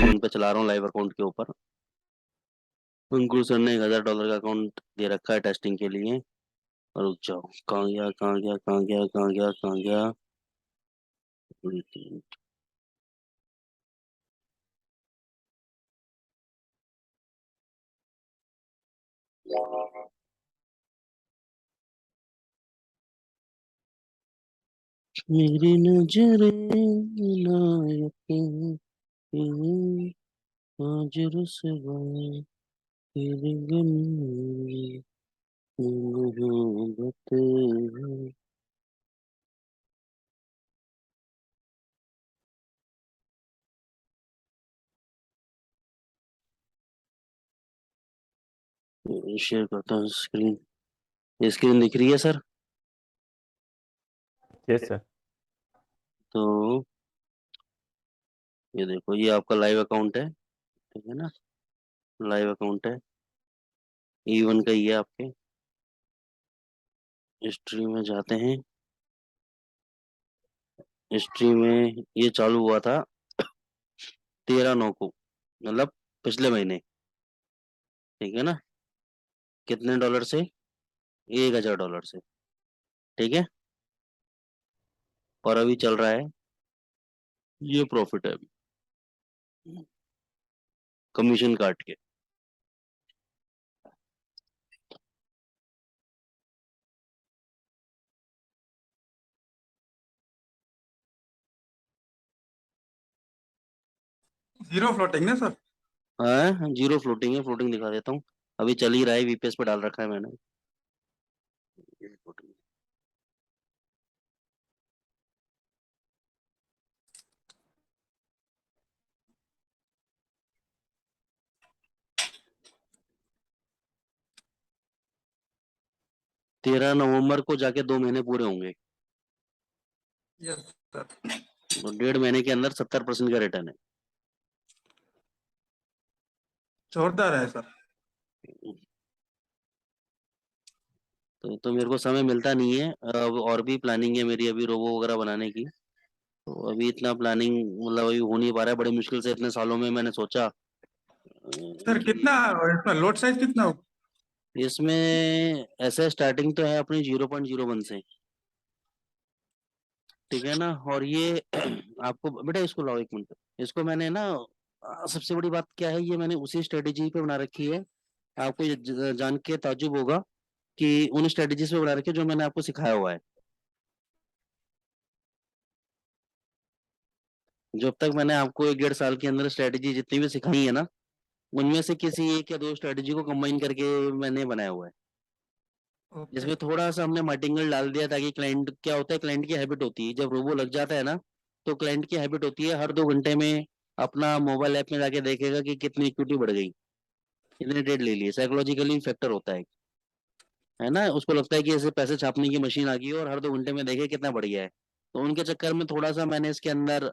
E1 पे चला रहा हूँ लाइव अकाउंट के ऊपर। अंकुर सर ने $1000 का अकाउंट दे रखा है टेस्टिंग के लिए। और रुक जाओ, कहाँ गया कहाँ गया कहाँ गया कहाँ गया कहाँ गया। मेरी नजरें ना यकीन, आज रुसवा तेरे बिन मोहब्बत है। शेयर करता हूँ स्क्रीन। ये स्क्रीन दिख रही है सर? Yes sir. तो ये देखो, ये आपका लाइव अकाउंट है, ठीक है ना? लाइव अकाउंट है, E1 का ही है आपके। हिस्ट्री में जाते हैं। हिस्ट्री में ये चालू हुआ था 13/9 को, मतलब पिछले महीने, ठीक है ना? कितने डॉलर से? $1000 से, ठीक है। और अभी चल रहा है, ये प्रॉफिट है अभी, कमीशन काट के। जीरो फ्लोटिंग ना सर? हाँ, जीरो फ्लोटिंग है, फ्लोटिंग दिखा देता हूँ। अभी चल ही रहा है, VPS पे डाल रखा है मैंने। 13 नवंबर को जाके 2 महीने पूरे होंगे। Yes sir. तो 1.5 महीने के अंदर 70% का रिटर्न है। जोरदार है सर। तो मेरे को समय मिलता नहीं है अब, और भी प्लानिंग है मेरी अभी रोबो वगैरह बनाने की। तो अभी इतना प्लानिंग मतलब अभी हो नहीं पा रहा है, बड़े मुश्किल से इतने सालों में मैंने सोचा सर कि कितना इसमें लोड साइज कितना हो? इसमें ऐसा स्टार्टिंग तो है अपनी 0.01 से, ठीक है ना? और ये आपको बेटा इसको लाओ 1 मिनट। इसको मैंने ना सबसे बड़ी बात क्या है, ये मैंने उसी स्ट्रेटेजी पे बना रखी है। आपको ये जान के ताज्जुब होगा कि उन स्ट्रेटेजीज पे बना रखी है जो मैंने आपको सिखाया हुआ है। जो अब तक मैंने आपको 1 1.5 साल के अंदर स्ट्रेटेजी जितनी भी सिखाई है ना, उनमें से किसी एक या दो स्ट्रेटेजी को कंबाइन करके मैंने बनाया हुआ है। ओके। जिसमें थोड़ा सा हमने मार्टिंगल डाल दिया ताकि क्लाइंट, क्या होता है क्लाइंट की हैबिट होती है जब रोबो लग जाता है ना, तो क्लाइंट की हैबिट होती है हर 2 घंटे में अपना मोबाइल ऐप में जाके देखेगा कि कितनी इक्विटी बढ़ गई, कितने ट्रेड ले लिए। साइकोलॉजिकली फैक्टर होता है ना? उसको लगता है कि ऐसे पैसे छापने की मशीन आ गई है और हर 2 घंटे में देखे कितना बढ़ गया है। तो उनके चक्कर में थोड़ा सा मैंने इसके अंदर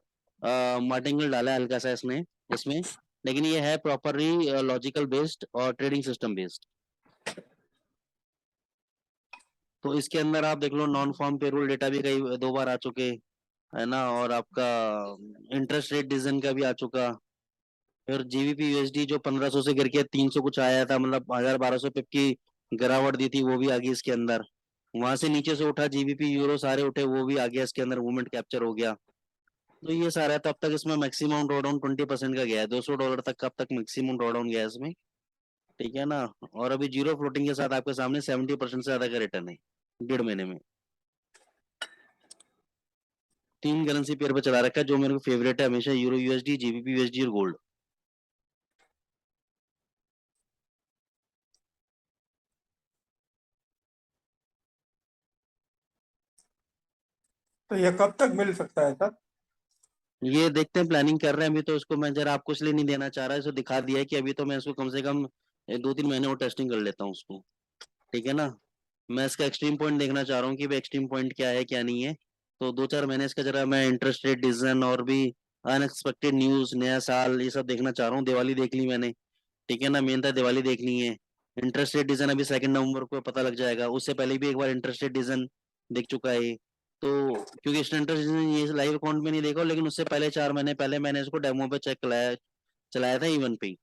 मार्टिंगल डाला है हल्का सा इसमें। लेकिन ये है प्रॉपरली लॉजिकल बेस्ड और ट्रेडिंग सिस्टम बेस्ड। तो इसके अंदर आप देख लो, नॉन फॉर्म पेरोल डेटा भी कई 2 बार आ चुके, है ना? और आपका इंटरेस्ट रेट डिसीजन का भी आ चुका। फिर GBP USD जो 1500 से गिर के 300 कुछ आया था, मतलब 1000 1200 पिप की गिरावट दी थी, वो भी आ गई इसके अंदर। वहां से नीचे से उठा GBP यूरो सारे उठे, वो भी आ गया इसके अंदर, मूवमेंट कैप्चर हो गया। तो ये सारा है। तो अब तक इसमें मैक्सिमम ड्रॉडाउन 20% का गया है, $200 तक का अब तक मैक्सिमम ड्रॉडाउन गया है इसमें, ठीक है ना? और अभी जीरो फ्लोटिंग के साथ आपके सामने 70% से ज्यादा का रिटर्न है 1.5 महीने में। 3 करेंसी पेयर पे चला रखा है जो मेरे को फेवरेट है हमेशा, यूरो USD, GBP USD और गोल्ड। तो ये कब तक मिल सकता है सर? ये देखते हैं, प्लानिंग कर रहे हैं अभी। तो इसको मैं जरा आपको इसलिए नहीं देना चाह रहा, इसको दिखा दिया है कि अभी तो मैं इसको कम से कम 2 3 महीने और टेस्टिंग कर लेता हूँ उसको, ठीक है ना? मैं इसका एक्सट्रीम पॉइंट देखना चाह रहा हूँ कि भाई एक्सट्रीम पॉइंट क्या है क्या नहीं है। तो 2 4 महीने इसका जरा मैं इंटरेस्ट रेट डिसीजन और भी अनएक्सपेक्टेड न्यूज, नया साल, ये सब देखना चाह रहा हूँ। दिवाली देख ली मैंने, ठीक है ना? मेन था दिवाली देखनी है। इंटरेस्ट रेट डिसीजन अभी 2 नवंबर को पता लग जाएगा, उससे पहले भी एक बार इंटरेस्ट रेट डिसीजन देख चुका है। तो क्योंकि इंटरेस्ट डिसीजन ये लाइव अकाउंट में नहीं देखा, लेकिन उससे पहले 4 महीने पहले मैंने इसको डेमो पे चेक कराया, चलाया था इवन पे ही,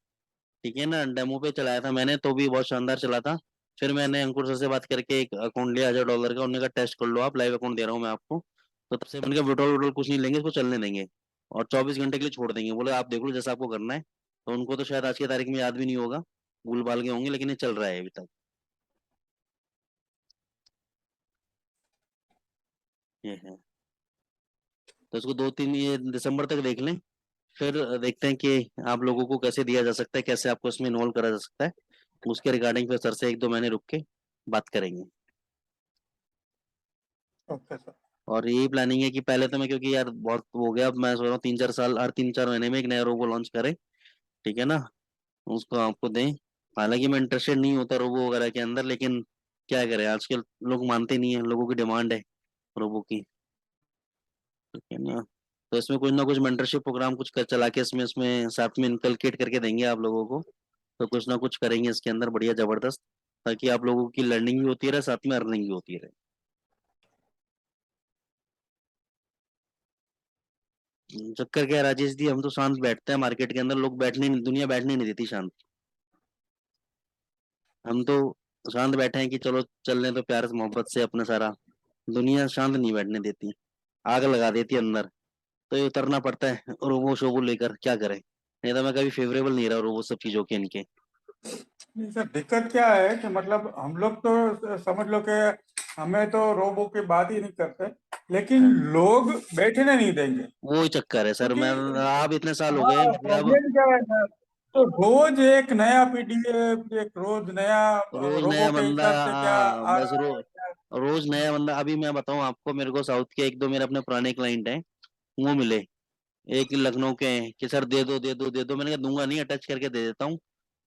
ठीक है ना, डेमो पे चलाया था मैंने, तो भी बहुत शानदार चला था। फिर मैंने अंकुर सर से बात करके एक अकाउंट लिया $1000 का, उन्होंने कहा टेस्ट कर लो आप, लाइव अकाउंट दे रहा हूँ मैं आपको। तो तब से मैंने कहा विड्रॉल विड्रॉल कुछ नहीं लेंगे, इसको चलने देंगे और 24 घंटे के लिए छोड़ देंगे। बोले आप देख लो जैसा आपको करना है। तो उनको तो शायद आज की तारीख में याद भी नहीं होगा, भूल भाल के होंगे, लेकिन ये चल रहा है अभी तक। ये है। तो इसको 2-3 ये दिसंबर तक देख लें, फिर देखते हैं कि आप लोगों को कैसे दिया जा सकता है, कैसे आपको इसमें इन्वॉल्व करा जा सकता है। उसके रिगार्डिंग फिर सर से 1-2 महीने रुक के बात करेंगे। Okay sir. और यही प्लानिंग है कि पहले तो मैं, क्योंकि यार बहुत हो गया, अब मैं सोच रहा हूँ 3-4 साल, हर 3-4 महीने में एक नया रोबो लॉन्च करें, ठीक है ना, उसको आपको दें। हालांकि मैं इंटरेस्टेड नहीं होता रोबो वगैरह के अंदर, लेकिन क्या करें, आजकल लोग मानते नहीं है, लोगों की डिमांड है रोबो की, ठीक है ना। तो इसमें कुछ ना कुछ मेंटरशिप प्रोग्राम कुछ चला के इसमें इसमें साथ में इनकलकेट करके देंगे आप लोगों को। तो कुछ ना कुछ करेंगे इसके अंदर बढ़िया जबरदस्त, ताकि आप लोगों की लर्निंग भी होती रहे, साथ में अर्निंग भी होती रहे। चक्कर क्या है राजेश जी, हम तो शांत बैठते हैं मार्केट के अंदर, लोग बैठने नहीं, दुनिया बैठने नहीं देती शांत। हम तो शांत बैठे हैं कि चलो चल रहे हैं तो प्यार से मोहब्बत से अपना सारा, दुनिया शांत नहीं बैठने देती, आग लगा देती है अंदर। तो ये उतरना पड़ता है रोबो शोबो लेकर, क्या करें, नहीं तो मैं कभी फेवरेबल नहीं रहा रोबो सब चीजों के इनके। नहीं सर, दिक्कत क्या है कि मतलब हम लोग तो समझ लो कि हमें तो रोबो की बात ही नहीं करते, लेकिन हाँ, लोग बैठने नहीं देंगे। वो ही चक्कर है सर, क्योंकि मैं, आप इतने साल हो गए हाँ, मतलब। प्रॉब्लम क्या है सर, तो रोज एक नया पीडीएफ, एक रोज नया रोज रोबो नया के बंदा, हिसाब से क्या हाँ आ बस रहा है क्या। रोज नया बंदा। अभी मैं बताऊं आपको, मेरे को साउथ के 1-2 मेरे अपने पुराने क्लाइंट हैं, वो मिले, एक लखनऊ के हैं कि सर दे दो दे दो दे दो, मैंने कहा दूंगा नहीं, अटैच करके दे देता हूँ।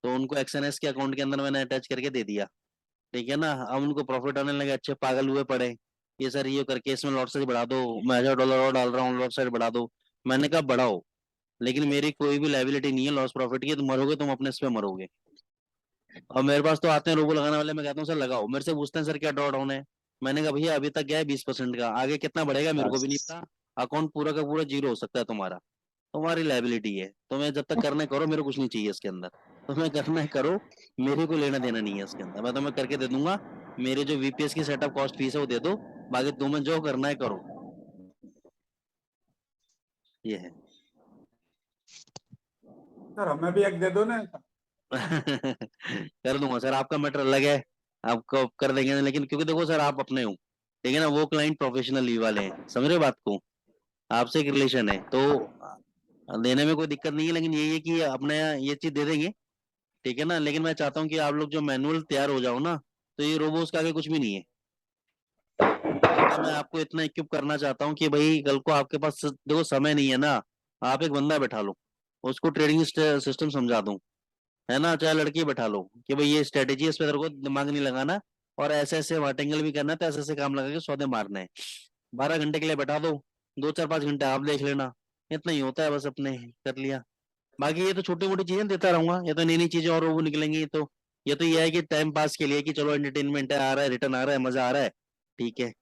तो उनको एक्सएनएस के अकाउंट के अंदर मैंने अटैच करके दे दिया, ठीक है ना। अब उनको प्रॉफिट आने लगे, अच्छे पागल हुए पड़े, ये सर ये करके इसमें लॉट साइज बढ़ा दो, मैं $1000 और डाल रहा हूँ, लॉट साइज बढ़ा दो। मैंने कहा बढ़ाओ, लेकिन मेरी कोई भी लाइबिलिटी नहीं है लॉस प्रॉफिट की, तुम मरोगे तुम अपने इस पे मरोगे। और मेरे पास तो आते हैं रोबो लगाने वाले, मैं कहता हूँ सर लगाओ, मेरे से पूछते हैं सर क्या ड्रॉ डाउन है। मैंने कहा भैया अभी तक गया है 20% का, आगे कितना बढ़ेगा मेरे को भी नहीं पता, अकाउंट पूरा का पूरा जीरो हो सकता है तुम्हारा, तुम्हारी लाइबिलिटी है, तुम्हें जब तक करना है करो, मेरे को कुछ नहीं चाहिए इसके अंदर, तुम्हें करना है करो, मेरे को लेना देना नहीं है इसके अंदर, मैं तुम्हें करके दे दूंगा, मेरे जो वीपीएस की सेटअप कॉस्ट फीस है वो दे दो, बाकी तुम्हें जो करना है करो। ये है। सर हमें भी एक दे दो ना। कर दूंगा सर, आपका मैटर अलग है, आपको कर देंगे, लेकिन क्योंकि देखो सर आप अपने हो, ठीक है ना, वो क्लाइंट प्रोफेशनल वाले हैं, समझ रहे हो बात को, आपसे एक रिलेशन है, तो देने में कोई दिक्कत नहीं है, लेकिन यही है कि अपने यहाँ ये चीज दे देंगे, ठीक है ना। लेकिन मैं चाहता हूँ कि आप लोग जो मैनुअल तैयार हो जाओ ना, तो ये रोबोस का आगे कुछ भी नहीं है। मतलब मैं आपको इतना इक्विप करना चाहता हूँ कि भाई कल को आपके पास देखो समय नहीं है ना, आप एक बंदा बैठा लो, उसको ट्रेडिंग सिस्टम समझा दूं, है ना, चाहे लड़की बैठा लो कि भाई ये स्ट्रेटेजी है, इस पे तेरे को दिमाग नहीं लगाना, और ऐसे ऐसे वाटेंगल भी करना है, तो ऐसे ऐसे काम लगा के सौदे मारने हैं। 12 घंटे के लिए बैठा दो, 2-4-5 घंटे आप देख लेना, इतना ही होता है बस, अपने कर लिया। बाकी ये तो छोटी मोटी चीजें देता रहूंगा, ये तो नई नई चीजें और वो निकलेंगी, तो ये तो ये है कि टाइम पास के लिए कि चलो एंटरटेनमेंट है, आ रहा है रिटर्न आ रहा है, मजा आ रहा है, ठीक है।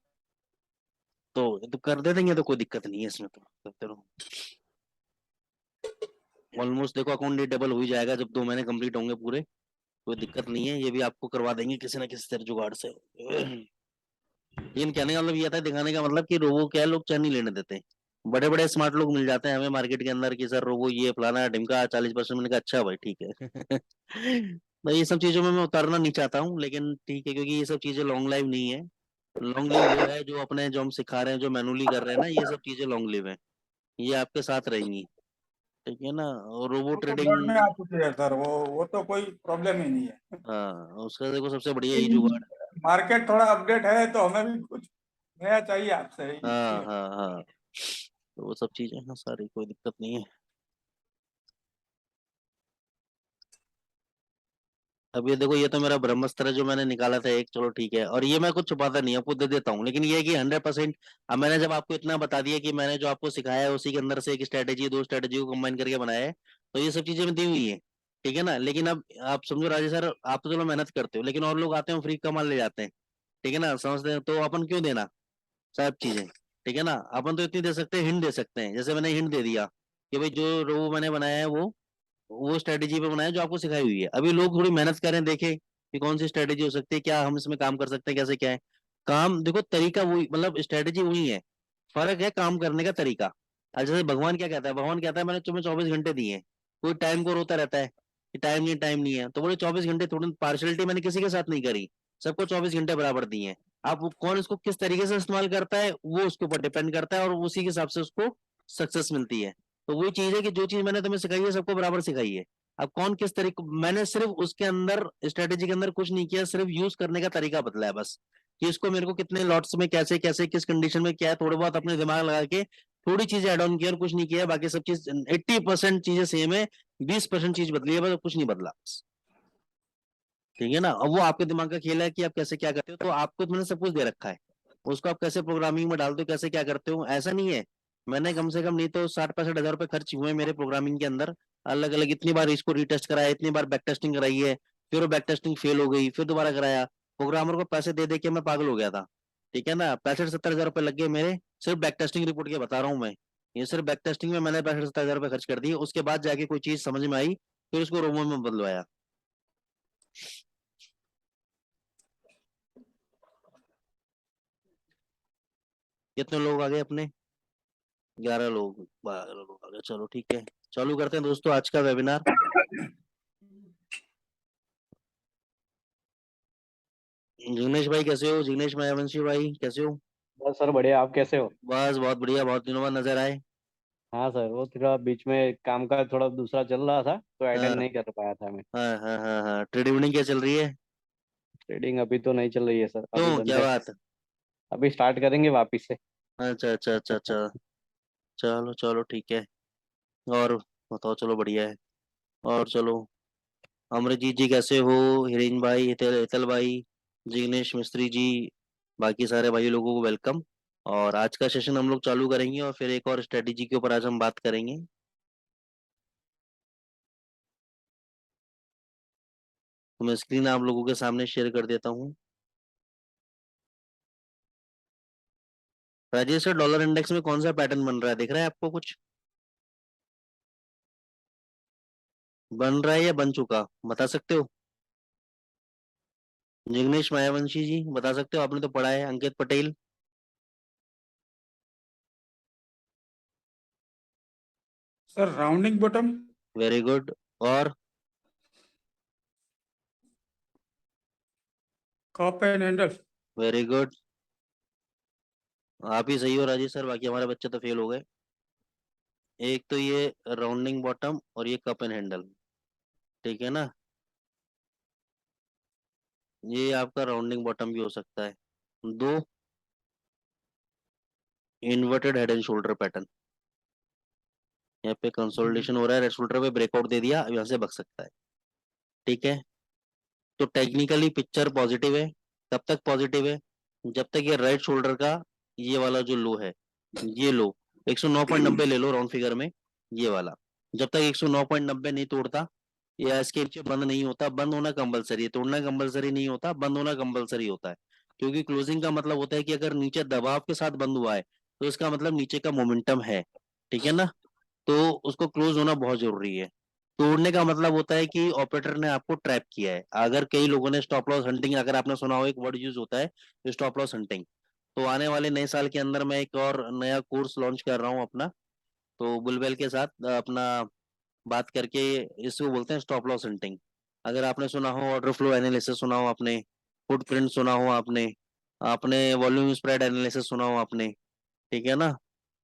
तो ये तो कर दे देंगे, तो कोई दिक्कत नहीं है इसमें, तो करते रहो। ऑलमोस्ट देखो अकाउंट डबल हो ही जाएगा जब 2 महीने कंप्लीट होंगे पूरे, कोई दिक्कत नहीं है, ये भी आपको करवा देंगे किसी ना किसी तरह जुगाड़ से। लेकिन कहने का मतलब ये था, दिखाने का मतलब कि रोबो क्या है, लोग चैन नहीं लेने देते, बड़े बड़े स्मार्ट लोग मिल जाते हैं हमें मार्केट के अंदर कि सर रोबो ये फलाना ढिमका 40%, मैंने कहा अच्छा भाई ठीक है। तो ये सब चीजों में मैं उतरना नहीं चाहता हूँ, लेकिन ठीक है, क्योंकि ये सब चीजें लॉन्ग लाइव नहीं है। लॉन्ग लिव वो है जो अपने, जो हम सिखा रहे हैं, जो मैनुअली कर रहे हैं ना, ये सब चीजें लॉन्ग लिव है, ये आपके साथ रहेंगी, ठीक है ना। और रोबो वो तो बोर्ड में ट्रेडिंग, आ चुकी है सर, वो तो कोई प्रॉब्लम ही नहीं है। हाँ उसका देखो सबसे बढ़िया यही लेकिन जुगाड़। मार्केट थोड़ा अपडेट है तो हमें भी कुछ नया चाहिए आपसे, हाँ इसलिए। हाँ हाँ, तो वो सब चीजें हैं सारी, कोई दिक्कत नहीं है। अब ये देखो, ये तो मेरा ब्रह्मास्त्र है जो मैंने निकाला था एक, चलो ठीक है, और ये मैं कुछ छुपाता नहीं, आपको दे देता हूँ, लेकिन ये है कि 100%। अब मैंने जब आपको इतना बता दिया कि मैंने जो आपको सिखाया है उसी के अंदर से एक स्ट्रेटेजी, 2 स्ट्रेटेजी को कंबाइन करके बनाया है, तो ये सब चीजें मैं दी हुई है, ठीक है ना। लेकिन अब आप समझो राजेश सर, आप तो चलो मेहनत करते हो, लेकिन और लोग आते हैं फ्री का माल ले जाते हैं, ठीक है ना, समझते हैं, तो अपन क्यों देना सब चीजें, ठीक है ना। अपन तो इतनी दे सकते हैं, हिंट दे सकते हैं, जैसे मैंने हिंट दे दिया कि भाई जो रोबो मैंने बनाया है वो वो स्ट्रेटेजी पे बनाया जो आपको सिखाई हुई है। अभी लोग थोड़ी मेहनत करें, देखे कि कौन सी स्ट्रेटेजी हो सकती है, क्या हम इसमें काम कर सकते हैं, कैसे क्या है काम। देखो तरीका वही, मतलब स्ट्रेटेजी वही है, फर्क है काम करने का तरीका। अब जैसे भगवान क्या कहता है, भगवान कहता है मैंने तुम्हें 24 घंटे दिए हैं। कोई टाइम को रोता रहता है कि टाइम नहीं, टाइम नहीं है, तो बोले 24 घंटे, थोड़ी पार्शलिटी मैंने किसी के साथ नहीं करी, सबको 24 घंटे बराबर दिए हैं। आप कौन इसको किस तरीके से इस्तेमाल करता है वो उसके ऊपर डिपेंड करता है, और उसी के हिसाब से उसको सक्सेस मिलती है। तो वही चीज है कि जो चीज मैंने तुम्हें सिखाई है सबको बराबर सिखाई है। अब कौन किस तरीके, मैंने सिर्फ उसके अंदर स्ट्रेटेजी के अंदर कुछ नहीं किया, सिर्फ यूज करने का तरीका बदला है बस, कि इसको मेरे को कितने लॉट्स में कैसे कैसे किस कंडीशन में क्या है, थोड़े बहुत अपने दिमाग लगा के थोड़ी चीजें ऐड ऑन किया और कुछ नहीं किया, बाकी सब चीज 80% चीजें सेम है, 20% चीज बदली है बस, कुछ नहीं बदला बस। ठीक है ना। अब वो आपके दिमाग का खेल है कि आप कैसे क्या करते हो, तो आपको तो मैंने सब कुछ दे रखा है, उसको आप कैसे प्रोग्रामिंग में डालते हो, कैसे क्या करते हो, ऐसा नहीं है। मैंने कम से कम नहीं तो 60-65 हज़ार रुपये खर्च हुए हैं मेरे प्रोग्रामिंग के अंदर, अलग अलग इतनी बार इसको रीटेस्ट कराया, इतनी बार बैक टेस्टिंग कराई है, फिर वो बैक टेस्टिंग फेल हो गई, फिर दोबारा कराया। प्रोग्रामर को पैसे दे दे के मैं पागल हो गया था। ठीक है ना, 65-70 हज़ार रुपये लग गए मेरे, सिर्फ बैक टेस्टिंग रिपोर्ट के बता रहा हूँ मैं। ये सिर्फ बैक टेस्टिंग में मैंने 65-70 हज़ार रुपये खर्च कर दिए, उसके बाद जाके कोई चीज समझ में आई, फिर उसको रोमो में बदलवाया। कितने लोग आ गए अपने? 11 लोग, 12 लोग आ गए, चलो ठीक है। चालू करते हैं दोस्तों आज का वेबिनार। जिग्नेश भाई कैसे हो? जिग्नेश मायावंशी भाई कैसे हो? बस सर बढ़िया। आप कैसे हो? बस बहुत बढ़िया, बहुत दिनों बाद नजर आए। हाँ सर, वो थोड़ा बीच में काम का थोड़ा दूसरा चल रहा था तो हाँ अटेंड नहीं कर पाया था मैं। हाँ हाँ हाँ हाँ, ट्रेडिंग क्या चल रही है? ट्रेडिंग अभी तो नहीं चल रही है सर, अभी क्यों, बंद क्या है। बात? अभी स्टार्ट करेंगे वापिस से। अच्छा अच्छा अच्छा अच्छा, चलो चलो ठीक है। और बताओ, चलो बढ़िया है। और चलो, अमरजीत जी कैसे हो? हिरेन भाई, हितल भाई, जिग्नेश मिस्त्री जी, बाकी सारे भाई लोगों को वेलकम। और आज का सेशन हम लोग चालू करेंगे और फिर एक और स्ट्रेटेजी के ऊपर आज हम बात करेंगे। तो मैं स्क्रीन आप लोगों के सामने शेयर कर देता हूँ। राजेश सर, डॉलर इंडेक्स में कौन सा पैटर्न बन रहा है, दिख रहा है आपको कुछ? बन रहा है या बन चुका, बता सकते हो? जिग्नेश मायावंशी जी बता सकते हो, आपने तो पढ़ा है, Ankit Patel. Sir rounding bottom. Very good. और cup and handle. Very good, आप ही सही हो राजेश सर, बाकी हमारे बच्चे तो फेल हो गए। एक तो ये राउंडिंग बॉटम और ये कप एंड हैंडल, ठीक है ना। ये आपका राउंडिंग बॉटम भी हो सकता है। दो, inverted head and shoulder pattern, यहाँ पे कंसोलिडेशन हो रहा है, रेड शोल्डर पे ब्रेकआउट दे दिया, अब यहाँ से बग सकता है। ठीक है, तो टेक्निकली पिक्चर पॉजिटिव है। कब तक पॉजिटिव है? जब तक ये राइट शोल्डर का ये वाला जो लो है, ये लो 109.90 ले लो राउंड फिगर में, ये वाला, जब तक 109.90 नहीं तोड़ता या इसके नीचे बंद नहीं होता, बंद होना कंपलसरी है, तोड़ना कंपलसरी नहीं होता, बंद होना कंपलसरी होता है। क्योंकि क्लोजिंग का मतलब होता है कि अगर नीचे दबाव के साथ बंद हुआ है तो इसका मतलब नीचे का मोमेंटम है। ठीक है ना, तो उसको क्लोज होना बहुत जरूरी है। तोड़ने का मतलब होता है कि ऑपरेटर ने आपको ट्रैप किया है। अगर कई लोगों ने स्टॉप लॉस हंटिंग, अगर आपने सुना हो, एक वर्ड यूज होता है स्टॉप लॉस हंटिंग। तो आने वाले नए साल के अंदर मैं एक और नया कोर्स लॉन्च कर रहा हूँ अपना, तो बुलबेल के साथ अपना बात करके, इसको बोलते हैं स्टॉप लॉस हंटिंग। अगर आपने सुना हो ऑर्डर फ्लो एनालिसिस, सुना हो आपने, फुटप्रिंट सुना हो आपने, आपने वॉल्यूम स्प्रेड एनालिसिस सुना हो आपने, ठीक है ना।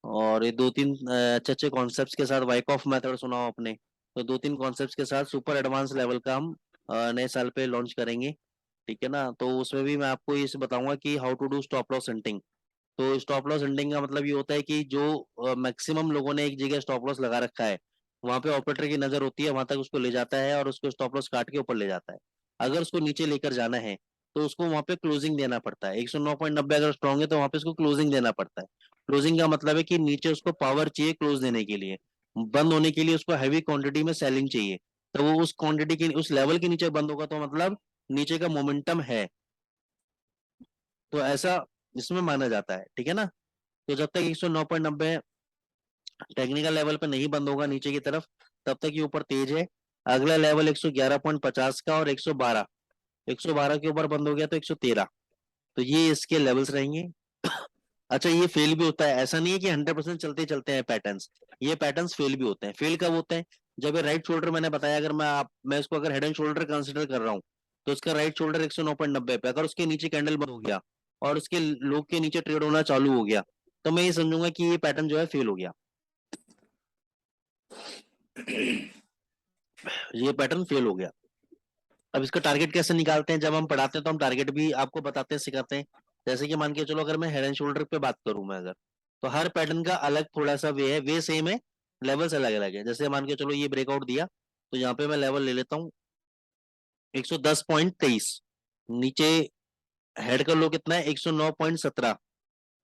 और ये दो तीन अच्छे अच्छे कॉन्सेप्ट्स के साथ वाइक ऑफ मेथड सुना हो आपने, तो दो तीन कॉन्सेप्ट्स के साथ सुपर एडवांस लेवल का हम नए साल पे लॉन्च करेंगे। ठीक है ना, तो उसमें भी मैं आपको ये बताऊंगा कि how to do stop loss hunting. तो स्टॉप लॉस हंटिंग का मतलब ये होता है कि जो मैक्सिमम लोगों ने एक जगह स्टॉप लॉस लगा रखा है, वहां पे ऑपरेटर की नजर होती है, वहां तक उसको ले जाता है और उसको स्टॉप लॉस काट के ऊपर ले जाता है। अगर उसको नीचे लेकर जाना है तो उसको वहां पे क्लोजिंग देना पड़ता है। 109.90 अगर स्ट्रॉन्ग है तो वहां पे उसको क्लोजिंग देना पड़ता है। क्लोजिंग का मतलब है कि नीचे उसको पावर चाहिए क्लोज देने के लिए, बंद होने के लिए उसको हैवी क्वांटिटी में सेलिंग चाहिए। तो वो उस क्वांटिटी के, उस लेवल के नीचे बंद होगा तो मतलब नीचे का मोमेंटम है। तो ऐसा इसमें माना जाता है। ठीक है ना, तो जब तक 109.90 टेक्निकल लेवल पे नहीं बंद होगा नीचे की तरफ, तब तक ये ऊपर तेज है। अगला लेवल 111.50 का और 112, 112 के ऊपर बंद हो गया तो 113, तो ये इसके लेवल्स रहेंगे। अच्छा, ये फेल भी होता है, ऐसा नहीं है कि 100% चलते चलते हैं पैटर्न्स, ये पैटर्न्स फेल भी होते हैं। फेल कब होते हैं? जब ये राइट शोल्डर मैंने बताया, अगर मैं इसको अगर हेड एंड शोल्डर कंसिडर कर रहा हूँ, तो उसका राइट शोल्डर 109.90 पे, अगर उसके नीचे कैंडल बंद हो गया और उसके लो के नीचे ट्रेड होना चालू हो गया, तो मैं ये समझूंगा कि ये पैटर्न जो है फेल हो गया, ये पैटर्न फेल हो गया। अब इसका टारगेट कैसे निकालते हैं? जब हम पढ़ाते हैं तो हम टारगेट भी आपको बताते हैं, सिखाते हैं। जैसे कि मान के चलो, अगर मैं हेड एंड शोल्डर पे बात करूं मैं, अगर तो हर पैटर्न का अलग थोड़ा सा वे है, वे सेम है, लेवल्स अलग अलग है। जैसे मान के चलो ये ब्रेकआउट दिया, तो यहाँ पे मैं लेवल ले लेता हूँ 110.23, नीचे हेड का लो कितना है 109.17,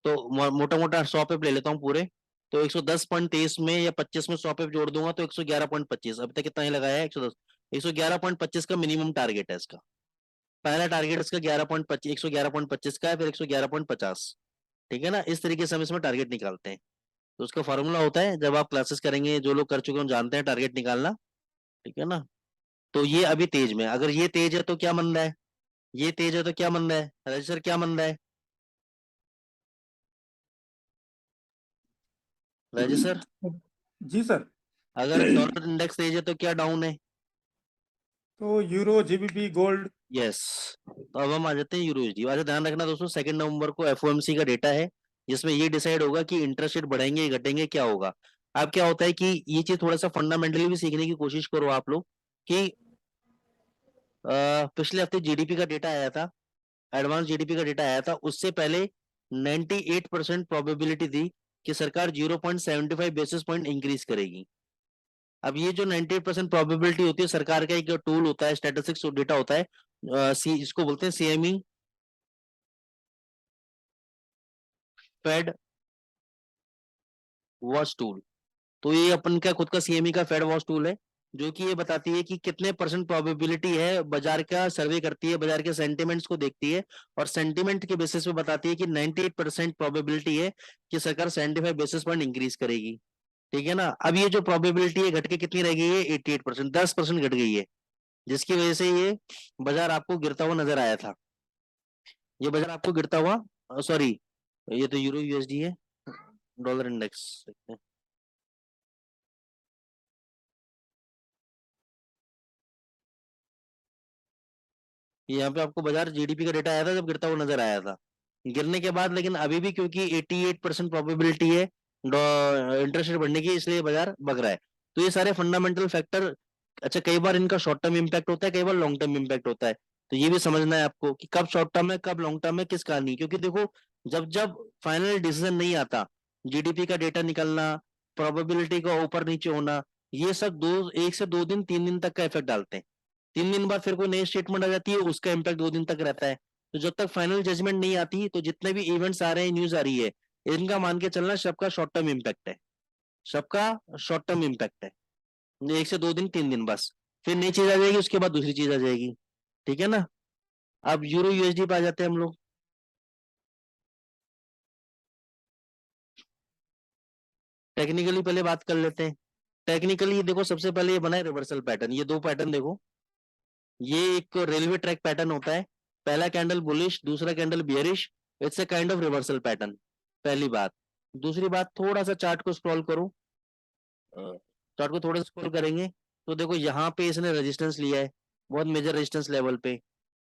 तो मोटा मोटा 100 पे ले लेता हूँ पूरे, तो 110.23 में या 25 में 100 पे जोड़ दूंगा तो 111.25, अभी तक कितना ही लगाया है 110, 111.25 का मिनिमम टारगेट है इसका। पहला टारगेट इसका 11.25, 111.25 का है, फिर 111.50, ठीक है ना। इस तरीके से हम इसमें टारगेट निकालते हैं। तो उसका फॉर्मूला होता है, जब आप क्लासेस करेंगे, जो लोग कर चुके हैं जानते हैं टारगेट निकालना, ठीक है ना। तो ये अभी तेज में, अगर ये तेज है तो क्या मन रहा है, ये तेज है तो क्या मन रहा है, रजिस्टर क्या मन रहा है, रजिस्टर? जी सर। अगर डॉलर इंडेक्स तेज है तो क्या डाउन है? तो यूरो, जीबीपी, गोल्ड। यस। तो अब हम आ जाते हैं यूरो यूएसडी। अच्छा, ध्यान रखना दोस्तों, 2 नवंबर को एफओएमसी का डेटा है, जिसमें ये डिसाइड होगा कि इंटरेस्ट रेट बढ़ेंगे या घटेंगे, क्या होगा। अब क्या होता है कि ये चीज थोड़ा सा फंडामेंटली भी सीखने की कोशिश करो आप लोग, कि पिछले हफ्ते जीडीपी का डेटा आया था, एडवांस जीडीपी का डेटा आया था, उससे पहले 98% प्रोबेबिलिटी थी कि सरकार 0.75 बेसिस पॉइंट इंक्रीज करेगी। अब ये जो 98% प्रोबेबिलिटी होती है, सरकार का एक टूल होता है, स्टैटिस्टिक्स डेटा होता है, इसको बोलते हैं सीएमई, फेड वॉच टूल। तो ये अपन का खुद का सीएमई का फेड वॉच टूल है, जो कि ये बताती है कि कितने परसेंट प्रोबेबिलिटी है, बाजार का सर्वे करती है, बाजार के सेंटिमेंट्स को देखती है, और सेंटिमेंट के बेसिस पे बताती है कि 98% प्रोबेबिलिटी है कि सरकार 75 बेसिस पॉइंट इंक्रीज करेगी, ठीक है ना। अब ये जो प्रोबेबिलिटी है घट के कितनी रह गई है, 88%, 10% घट गई है, जिसकी वजह से ये बाजार आपको गिरता हुआ नजर आया था। ये बाजार आपको गिरता हुआ, सॉरी, ये तो यूरो यूएसडी है, डॉलर इंडेक्स। यहाँ पे आपको बाजार जीडीपी का डेटा आया था, जब गिरता हुआ नजर आया था, गिरने के बाद, लेकिन अभी भी क्योंकि 88% प्रोबेबिलिटी है इंटरेस्ट रेट बढ़ने की, इसलिए बाजार भग रहा है। तो ये सारे फंडामेंटल फैक्टर, अच्छा, कई बार इनका शॉर्ट टर्म इम्पैक्ट होता है, कई बार लॉन्ग टर्म इम्पैक्ट होता है। तो ये भी समझना है आपको कि कब शॉर्ट टर्म है, कब लॉन्ग टर्म है, किस कारण, क्योंकि देखो, जब जब फाइनल डिसीजन नहीं आता, जीडीपी का डेटा निकलना, प्रोबेबिलिटी का ऊपर नीचे होना, ये सब 1 से 2 दिन 3 दिन तक का इफेक्ट डालते हैं। 3 दिन बाद फिर कोई नई स्टेटमेंट आ जाती है, उसका इम्पैक्ट 2 दिन तक रहता है। तो जब तक फाइनल जजमेंट नहीं आती, तो जितने भी इवेंट्स आ रहे हैं, न्यूज आ रही है, इनका मान के चलना सबका शॉर्ट टर्म इम्पैक्ट है, सबका शॉर्ट टर्म इम्पैक्ट है, 1 से 2 दिन 3 दिन बस। फिर नई चीज आ जाएगी, उसके बाद दूसरी चीज आ जाएगी, ठीक है ना। अब यूरो यूएसडी पे आ जाते हैं हम लोग। टेक्निकली पहले बात कर लेते हैं। टेक्निकली देखो, सबसे पहले ये बना है रिवर्सल पैटर्न, ये 2 पैटर्न देखो, ये एक रेलवे ट्रैक पैटर्न होता है, पहला कैंडल बुलिश, दूसरा candle bearish, it's a kind of reversal pattern, पहली बात। दूसरी बात, थोड़ा सा चार्ट को स्क्रॉल करो, चार्ट को थोड़ा स्क्रॉल करेंगे, तो देखो यहाँ पे इसने रेजिस्टेंस लिया है, बहुत मेजर रेजिस्टेंस लेवल पे।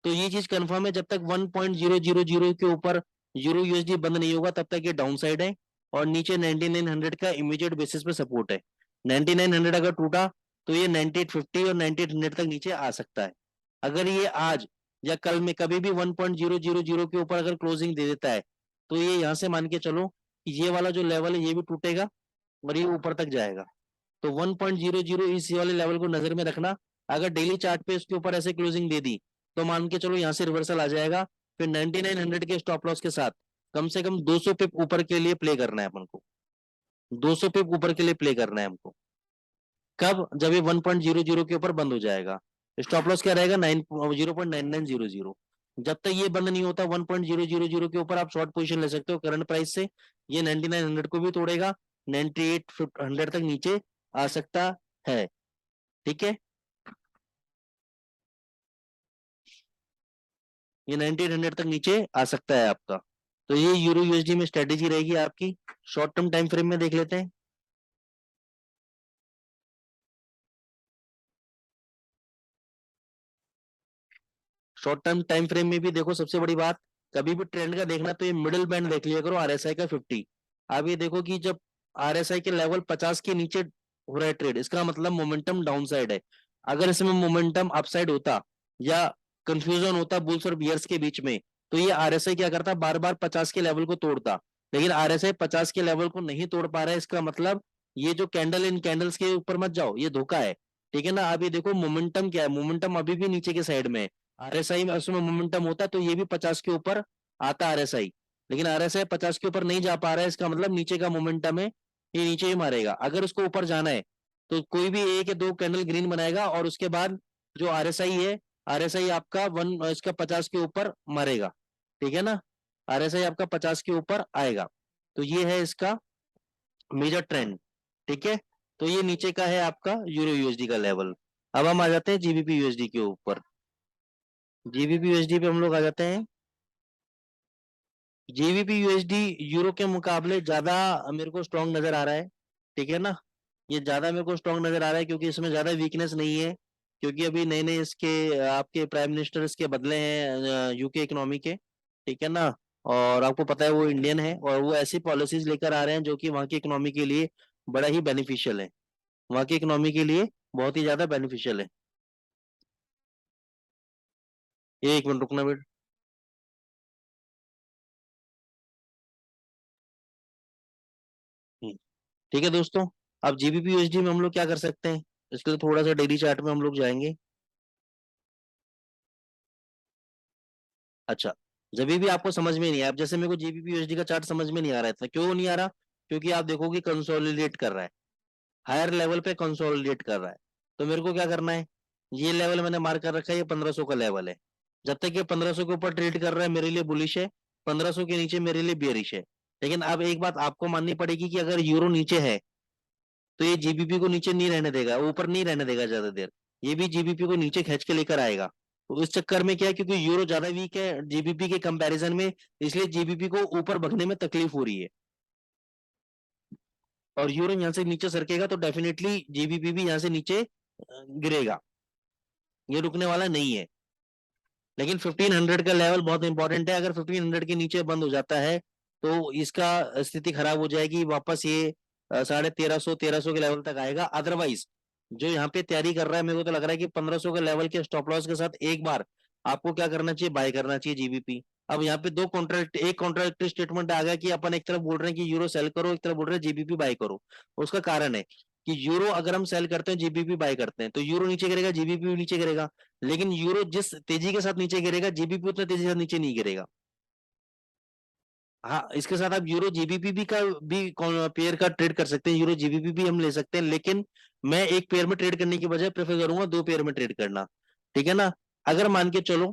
तो ये चीज कंफर्म है, जब तक 1.000 के ऊपर यूरो यूएसडी बंद नहीं होगा, तब तक ये डाउन साइड है, और नीचे 9900 का इमीडिएट बेसिस पे सपोर्ट है। 9900 अगर टूटा, तो ये 9850 और 9800 तक नीचे आ सकता है। अगर ये आज या कल में कभी भी 1.000 के ऊपर अगर क्लोजिंग दे देता है, तो ये यहाँ से मान के चलो कि ये वाला जो लेवल है, ये भी टूटेगा और ये ऊपर तक जाएगा। तो 1.00 इस वाले लेवल को नजर में रखना। अगर डेली चार्ट पे इसके ऊपर ऐसे क्लोजिंग दे दी, तो मान के चलो यहाँ से रिवर्सल आ जाएगा, फिर 9900 के स्टॉप लॉस के साथ कम से कम 200 पिप ऊपर के लिए प्ले करना है अपन को, 200 पिप ऊपर के लिए प्ले करना है हमको। कब? जब ये 1.00 के ऊपर बंद हो जाएगा। स्टॉप लॉस क्या रहेगा? 0.9900। जब तक ये बंद नहीं होता 1.000 के ऊपर, आप शॉर्ट पोजीशन ले सकते हो करंट प्राइस से। ये 9900 को भी तोड़ेगा, 9800 तक नीचे आ सकता है। ठीक है, ये 1900 तक नीचे आ सकता है आपका। तो ये यूरो यूएसडी में स्ट्रेटेजी रहेगी आपकी। शॉर्ट टर्म टाइम फ्रेम में देख लेते हैं। शॉर्ट टर्म टाइम फ्रेम में भी देखो, सबसे बड़ी बात, कभी भी ट्रेंड का देखना तो ये मिडिल बैंड देख लिया करो, आरएसआई का 50। अब ये देखो कि जब आरएसआई के लेवल 50 के नीचे हो रहा है ट्रेड, इसका मतलब मोमेंटम डाउन साइड है। अगर इसमें मोमेंटम अपसाइड होता या कंफ्यूजन होता बुल्स और बियर्स के बीच में, तो ये आरएसआई क्या करता, बार बार 50 के लेवल को तोड़ता। लेकिन आरएसआई 50 के लेवल को नहीं तोड़ पा रहा है, इसका मतलब ये जो कैंडल इन कैंडल्स के ऊपर मत जाओ, ये धोखा है। ठीक है ना। अब ये देखो मोमेंटम क्या है, मोमेंटम अभी भी नीचे के साइड में है। आरएसआई में उसमें मोमेंटम होता तो ये भी 50 के ऊपर आता आरएसआई। लेकिन आरएसआई 50 के ऊपर नहीं जा पा रहा है, इसका मतलब नीचे का मोमेंटम है, ये नीचे ही मारेगा। अगर उसको ऊपर जाना है तो कोई भी एक या दो कैंडल ग्रीन बनाएगा और उसके बाद जो आरएसआई है, आरएसआई आपका इसका 50 के ऊपर मारेगा। ठीक है ना, आरएसआई आपका 50 के ऊपर आएगा। तो ये है इसका मेजर ट्रेंड। ठीक है, तो ये नीचे का है आपका यूरो यूएसडी का लेवल। अब हम आ जाते हैं जीबीपी यूएसडी के ऊपर। जीबीपी यूएसडी पे हम लोग आ जाते हैं। जीबीपी यूएसडी यूरो के मुकाबले ज्यादा मेरे को स्ट्रांग नजर आ रहा है। ठीक है ना, ये ज्यादा मेरे को स्ट्रांग नजर आ रहा है क्योंकि इसमें ज्यादा वीकनेस नहीं है। क्योंकि अभी नए नए इसके आपके प्राइम मिनिस्टर इसके बदले हैं यूके इकोनॉमी के। ठीक है ना, और आपको पता है वो इंडियन है और वो ऐसी पॉलिसीज लेकर आ रहे हैं जो कि वहाँ की इकोनॉमी के लिए बड़ा ही बेनिफिशियल है। वहाँ की इकोनॉमी के लिए बहुत ही ज्यादा बेनिफिशियल है। एक मिनट रुकना बेटा। ठीक है दोस्तों, अब जीबीपी यूएसडी में हम लोग क्या कर सकते हैं, इसके लिए थोड़ा सा डेली चार्ट में हम लोग जाएंगे। अच्छा, जब भी आपको समझ में नहीं आया, अब जैसे मेरे को जीबीपी यूएसडी का चार्ट समझ में नहीं आ रहा था, क्यों नहीं आ रहा, क्योंकि आप देखोगे कंसोलिडेट कर रहा है, हायर लेवल पे कंसोलिडेट कर रहा है। तो मेरे को क्या करना है, ये लेवल मैंने मार्क कर रखा है, ये 1500 का लेवल है। जब तक ये 1500 के ऊपर ट्रेड कर रहा है मेरे लिए बुलिश है, 1500 के नीचे मेरे लिए बेरिश है। लेकिन अब एक बात आपको माननी पड़ेगी कि अगर यूरो नीचे है तो ये जीबीपी को नीचे नहीं रहने देगा, ऊपर नहीं रहने देगा ज्यादा देर। ये भी जीबीपी को नीचे खींच के लेकर आएगा। तो इस चक्कर में क्या है, क्योंकि यूरो ज्यादा वीक है जीबीपी के कंपैरिजन में, इसलिए जीबीपी को ऊपर भगने में तकलीफ हो रही है। और यूरो यहाँ से नीचे सरकेगा तो डेफिनेटली जीबीपी भी यहाँ से नीचे गिरेगा, ये रुकने वाला नहीं है। लेकिन 1500 का लेवल बहुत इंपॉर्टेंट है, अगर 1500 के नीचे बंद हो जाता है तो इसका स्थिति खराब हो जाएगी, वापस ये 1350 के लेवल तक आएगा। अदरवाइज जो यहाँ पे तैयारी कर रहा है, मेरे को तो लग रहा है कि 1500 के लेवल के स्टॉप लॉस के साथ एक बार आपको क्या करना चाहिए, बाय करना चाहिए जीबीपी। अब यहाँ पे दो कॉन्ट्रैक्ट, एक कॉन्ट्रैक्ट स्टेटमेंट आ गया कि अपन एक तरफ बोल रहे हैं कि यूरो सेल करो, एक तरफ बोल रहे हैं जीबीपी बाय करो। उसका कारण है कि यूरो अगर हम सेल करते हैं जीबीपी बाय करते हैं तो यूरो नीचे गिरेगा, जीबीपी भी नीचे गिरेगा। लेकिन यूरो जिस तेजी के साथ नीचे गिरेगा जीबीपी उतना तेजी के साथ नीचे नहीं गिरेगा। हाँ, इसके साथ आप यूरो जीबीपी भी का भी पेयर का ट्रेड कर सकते हैं, यूरो जीबीपी भी हम ले सकते हैं। लेकिन मैं एक पेयर में ट्रेड करने की बजाय प्रेफर करूंगा दो पेयर में ट्रेड करना। ठीक है ना। अगर मान के चलो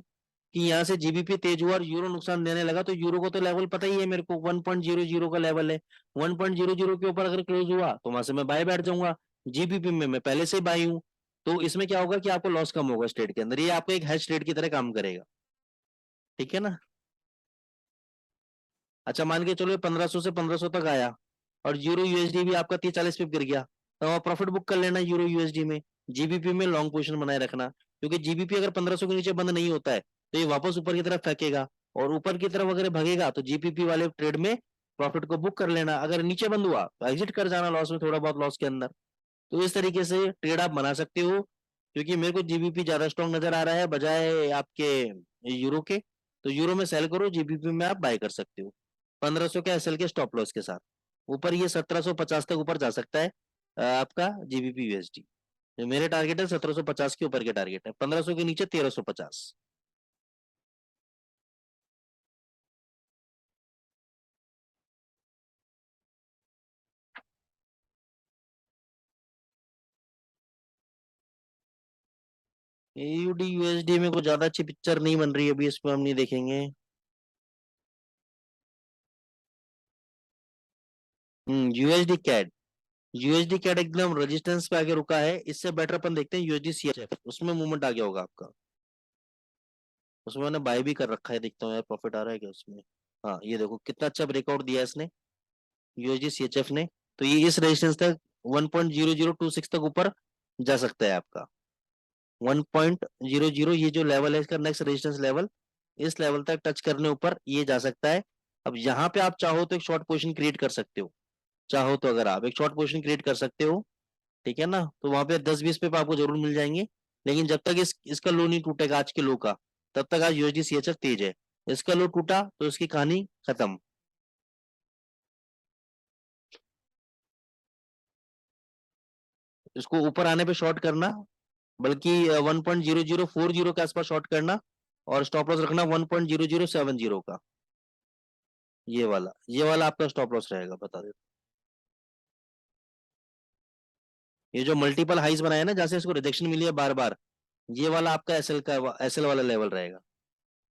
कि यहाँ से जीबीपी तेज हुआ और यूरो नुकसान देने लगा, तो यूरो को तो लेवल पता ही है मेरे को, 1.00 का लेवल है। 1.00 के ऊपर अगर क्लोज हुआ तो वहां से मैं बाय बैठ जाऊंगा। जीबीपी में मैं पहले से ही बाई हूँ। तो इसमें क्या होगा कि आपको लॉस कम होगा स्ट्रेट के अंदर, ये आपको एक हेज ट्रेड की तरह काम करेगा। ठीक है ना। अच्छा, मान के चलो 1500 से 1500 तक आया और यूरो यूएसडी भी आपका 30-40 पिप गिर गया, तो आप प्रॉफिट बुक कर लेना यूरो यूएसडी में। जीबीपी में लॉन्ग पोजीशन बनाए रखना, क्योंकि जीबीपी अगर 1500 के नीचे बंद नहीं होता है तो ये वापस ऊपर की तरफ फेंकेगा, और ऊपर की तरफ अगर भगेगा तो जीबीपी वाले ट्रेड में प्रॉफिट को बुक कर लेना। अगर नीचे बंद हुआ तो एग्जिट कर जाना लॉस में, थोड़ा बहुत लॉस के अंदर। तो इस तरीके से ट्रेड आप बना सकते हो, क्योंकि मेरे को जीबीपी ज्यादा स्ट्रॉन्ग नजर आ रहा है बजाय आपके यूरो के। तो यूरो में सेल करो, जीबीपी में आप बाय कर सकते हो 1500 के एसएल के स्टॉप लॉस के साथ। ऊपर ये 1750 तक ऊपर जा सकता है आपका जीबीपी यूएसडी। मेरे टारगेट है 1750 के ऊपर के टारगेट है, 1500 के नीचे 1350। एयूडी यूएसडी में कुछ ज्यादा अच्छी पिक्चर नहीं बन रही, अभी इसको हम नहीं देखेंगे। यूएसडी कैड, यूएसडी कैड एकदम रेजिस्टेंस पे आके रुका है, इससे बेटर अपन देखते हैं यूएसडी सीएचएफ, उसमें मूवमेंट आ गया होगा आपका, उसमें मैंने बाय भी कर रखा है, देखता हूँ यार प्रॉफिट आ रहा है क्या उसमें। हाँ ये देखो कितना अच्छा ब्रेकआउट दिया है इसने यूएसडी सीएचएफ ने। तो ये इस रेजिस्टेंस तक 1.0026 तक ऊपर जा सकता है आपका। 1.00 ये जो लेवल है इसका नेक्स्ट रेजिस्टेंस लेवल, इस लेवल तक टच करने ऊपर ये जा सकता है। अब यहाँ पे आप चाहो तो एक शॉर्ट पोजीशन क्रिएट कर सकते हो, चाहो तो अगर आप एक शॉर्ट पोजीशन क्रिएट कर सकते हो, ठीक है ना, तो वहां पे 10-20 पे आपको जरूर मिल जाएंगे। लेकिन जब तक इसका लो नहीं टूटेगा आज के लो का, तब तक आज यूएसडी सीएचएफ तेज है। इसका लो टूटा तो इसकी कहानी खत्म। इसको ऊपर आने पे शॉर्ट करना, बल्कि 1.0040 के आसपास शॉर्ट करना, और स्टॉप लॉस रखना 1.0070 का। ये वाला आपका स्टॉप लॉस रहेगा, बता दे। ये जो मल्टीपल हाइज बनाया है ना, जैसे इसको रिजेक्शन मिली है बार बार, ये वाला आपका एसएल वाला लेवल रहेगा।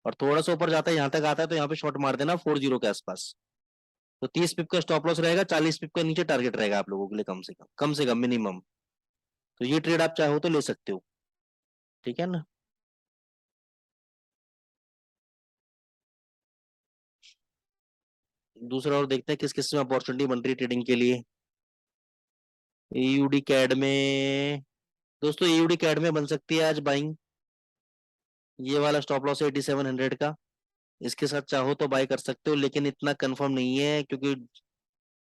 और थोड़ा सा ऊपर जाता है, यहाँ तक आता है, तो यहाँ पे शॉर्ट मार देना 40 के आसपास। तो 30 पिप का स्टॉप लॉस रहेगा, 40 पिप का नीचे टारगेट रहेगा आप लोगों के लिए, कम से कम मिनिमम। तो ये ट्रेड आप चाहो तो ले सकते हो, ठीक है ना। दूसरा और देखते हैं किस किस में अपॉर्चुनिटी बन रही है ट्रेडिंग के लिए। एयूडी कैड में, दोस्तों एयूडी कैड में बन सकती है आज बाइंग। ये वाला स्टॉप लॉस है 8700 का, इसके साथ चाहो तो बाय कर सकते हो, लेकिन इतना कंफर्म नहीं है, क्योंकि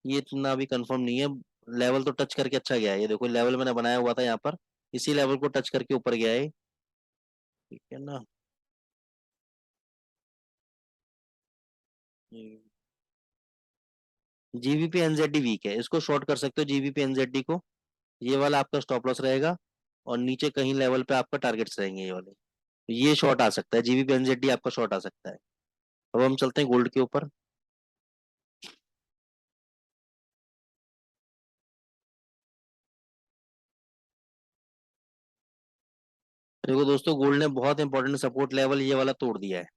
ये इतना भी कंफर्म नहीं है। लेवल तो टच करके अच्छा गया है, ये देखो लेवल मैंने बनाया हुआ था यहाँ पर, इसी लेवल को टच करके ऊपर गया है, ठीक है ना। जीबीपी एनजेडी वीक है, इसको शॉर्ट कर सकते हो जीबीपी एनजेडी को। ये वाला आपका स्टॉप लॉस रहेगा, और नीचे कहीं लेवल पे आपका टारगेट्स रहेंगे ये वाले। तो ये शॉर्ट आ सकता है, जीबीपी एनजेडी आपका शॉर्ट आ सकता है। अब हम चलते हैं गोल्ड के ऊपर। देखो दोस्तों, गोल्ड ने बहुत इंपॉर्टेंट सपोर्ट लेवल ये वाला तोड़ दिया है।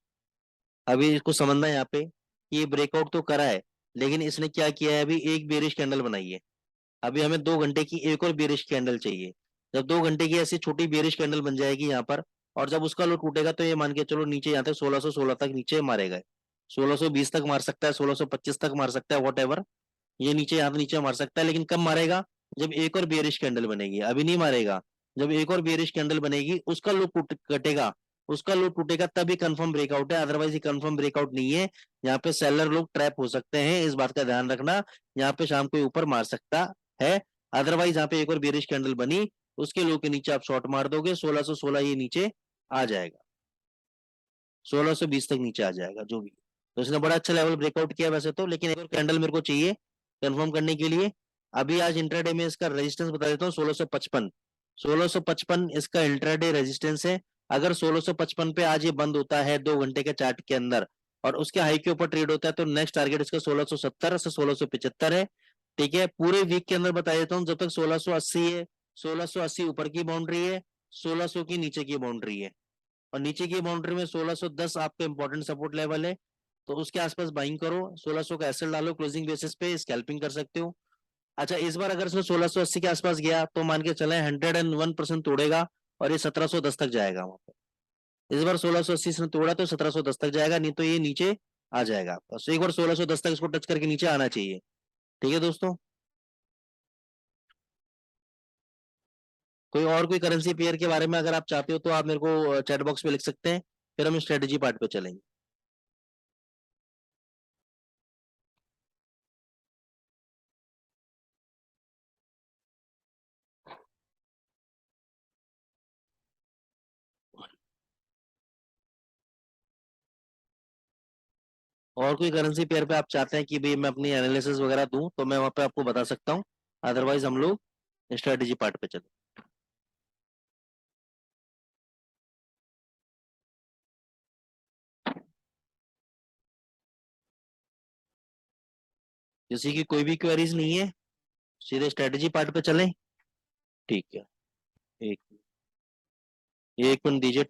अभी इसको समझना है यहाँ पे कि ये ब्रेकआउट तो करा है, लेकिन इसने क्या किया है, अभी एक बेरिश कैंडल बनाई है। अभी हमें 2 घंटे की एक और बेरिश कैंडल चाहिए। जब 2 घंटे की ऐसी छोटी बेरिश कैंडल बन जाएगी यहाँ पर, और जब उसका लो टूटेगा, तो ये मान के चलो नीचे यहाँ तक 1616 तक नीचे मारेगा। 1620 तक मार सकता है, 1625 तक मार सकता है, वॉट एवर। ये नीचे यहाँ नीचे मार सकता है, लेकिन कब मारेगा, जब एक और बेरिश कैंडल बनेगी, अभी नहीं मारेगा। जब एक और बेरिश कैंडल बनेगी, उसका लो कटेगा, उसका लो टूटेगा, तभी कंफर्म ब्रेकआउट है, अदरवाइज ये कंफर्म ब्रेकआउट नहीं है। यहाँ पे सेलर लोग ट्रैप हो सकते हैं, इस बात का ध्यान रखना। यहाँ पे शाम को ऊपर मार सकता है, अदरवाइज यहाँ पे एक और बेरिश कैंडल बनी, उसके लो के नीचे आप शॉर्ट मार दोगे, 1616 ये नीचे आ जाएगा, 1620 तक नीचे आ जाएगा जो भी। तो इसने बड़ा अच्छा लेवल ब्रेकआउट किया वैसे तो, लेकिन एक और कैंडल मेरे को चाहिए कंफर्म करने के लिए। अभी आज इंट्राडे में इसका रेजिस्टेंस बता देता हूँ, 1655। 1655 इसका इंट्राडे रेजिस्टेंस है। अगर 1655 पे आज ये बंद होता है 2 घंटे के चार्ट के अंदर, और उसके हाई के ऊपर ट्रेड होता है, तो नेक्स्ट टारगेट इसका 1670 से 1675 है। ठीक है, पूरे वीक के अंदर बता देता हूँ, जब तक 1680 है, 1680 ऊपर की बाउंड्री है, 1600 की नीचे की बाउंड्री है, और नीचे की बाउंड्री में 1610 आपका इंपॉर्टेंट सपोर्ट लेवल है। तो उसके आसपास बाइंग करो, 1600 का एसएल डालो, क्लोजिंग बेसिस पे स्कैल्पिंग कर सकते हो। अच्छा, इस बार अगर इसने 1680 के आसपास गया, तो मान के चले 101% तोड़ेगा, और ये 1710 तक जाएगा वहां पे। इस बार 1680 से तोड़ा तो 1710 तक जाएगा, नहीं तो ये नीचे आ जाएगा आपका। तो एक बार 1610 तक इसको टच करके नीचे आना चाहिए, ठीक है दोस्तों। कोई करेंसी पेयर के बारे में अगर आप चाहते हो, तो आप मेरे को चैट बॉक्स में लिख सकते हैं, फिर हम स्ट्रेटेजी पार्ट पे चलेंगे। और कोई करेंसी पेयर पे आप चाहते हैं कि भाई मैं अपनी एनालिसिस वगैरह दूं, तो मैं वहां पे आपको बता सकता हूँ। अदरवाइज हम लोग स्ट्रेटेजी पार्ट पे चले। किसी की कोई भी क्वेरीज नहीं है, सीधे स्ट्रेटेजी पार्ट पे चलें। ठीक है, एक एक मिनट दीजिए।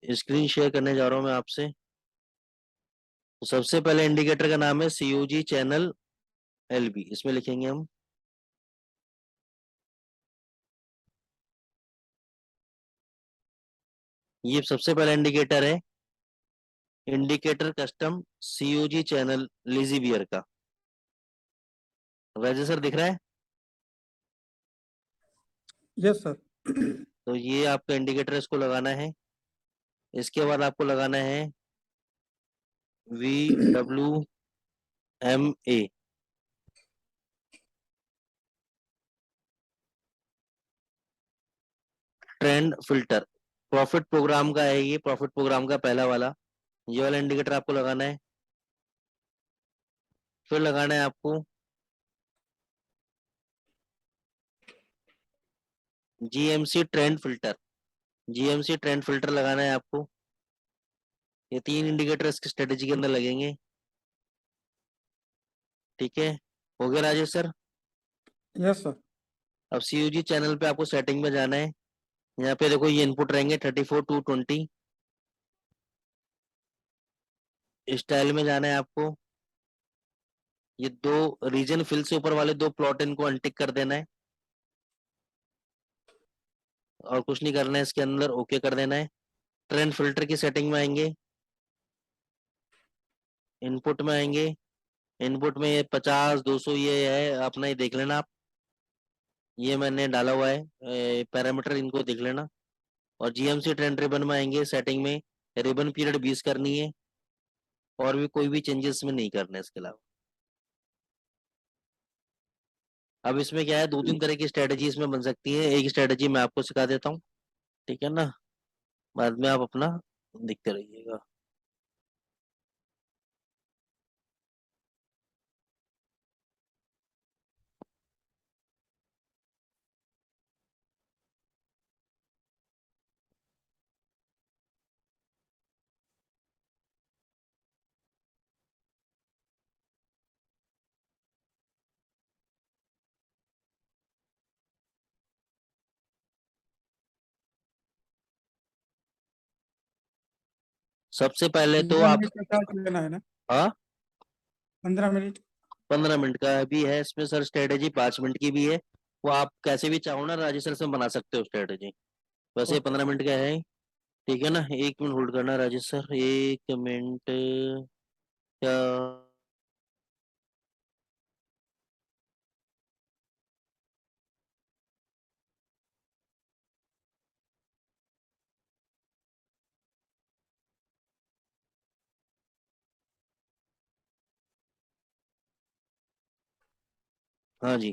स्क्रीन शेयर करने जा रहा हूं मैं आपसे। तो सबसे पहले इंडिकेटर का नाम है COG चैनल LB, इसमें लिखेंगे हम। ये सबसे पहला इंडिकेटर है, indicator custom COG channel lazy bear का। राजेश सर दिख रहा है? Yes sir. तो ये आपका इंडिकेटर, इसको लगाना है। इसके बाद आपको लगाना है VWMA। Trend filter profit program का है, ये प्रॉफिट प्रोग्राम का पहला वाला, ये वाला इंडिकेटर आपको लगाना है। फिर लगाना है आपको GMC trend filter, GMC trend filter लगाना है आपको। ये 3 इंडिकेटर इसकी स्ट्रेटेजी के अंदर लगेंगे। ठीक है, हो गया राजेश सर? Yes sir. अब COG चैनल पे आपको सेटिंग में जाना है। यहाँ पे देखो ये इनपुट रहेंगे 34 to 20। स्टाइल में जाना है आपको। ये 2 रीजन फिल से ऊपर वाले 2 प्लॉट, इनको अनटिक कर देना है और कुछ नहीं करना है इसके अंदर, ओके कर देना है। ट्रेंड फिल्टर की सेटिंग में आएंगे, इनपुट में आएंगे। इनपुट में ये 50 200 ये है, अपना ही देख लेना आप। ये मैंने डाला हुआ है पैरामीटर, इनको देख लेना। और GMC ट्रेंड रिबन में आएंगे, सेटिंग में रिबन पीरियड 20 करनी है, और भी कोई भी चेंजेस में नहीं करना है इसके अलावा। अब इसमें क्या है, 2-3 तरह की स्ट्रेटेजी इसमें बन सकती है। एक स्ट्रेटेजी मैं आपको सिखा देता हूँ, ठीक है ना, बाद में आप अपना देखते रहिएगा। सबसे पहले तो 15 आप, मिनट का चार्ज लेना है ना? हाँ 15 मिनट। 15 मिनट का भी है इसमें सर स्ट्रेटेजी, 5 मिनट की भी है। वो आप कैसे भी चाहो ना राजेश सर से बना सकते हो स्ट्रेटेजी। वैसे ओके। 15 मिनट का है, ठीक है ना। 1 मिनट होल्ड करना राजेश सर, 1 मिनट। क्या? हाँ जी।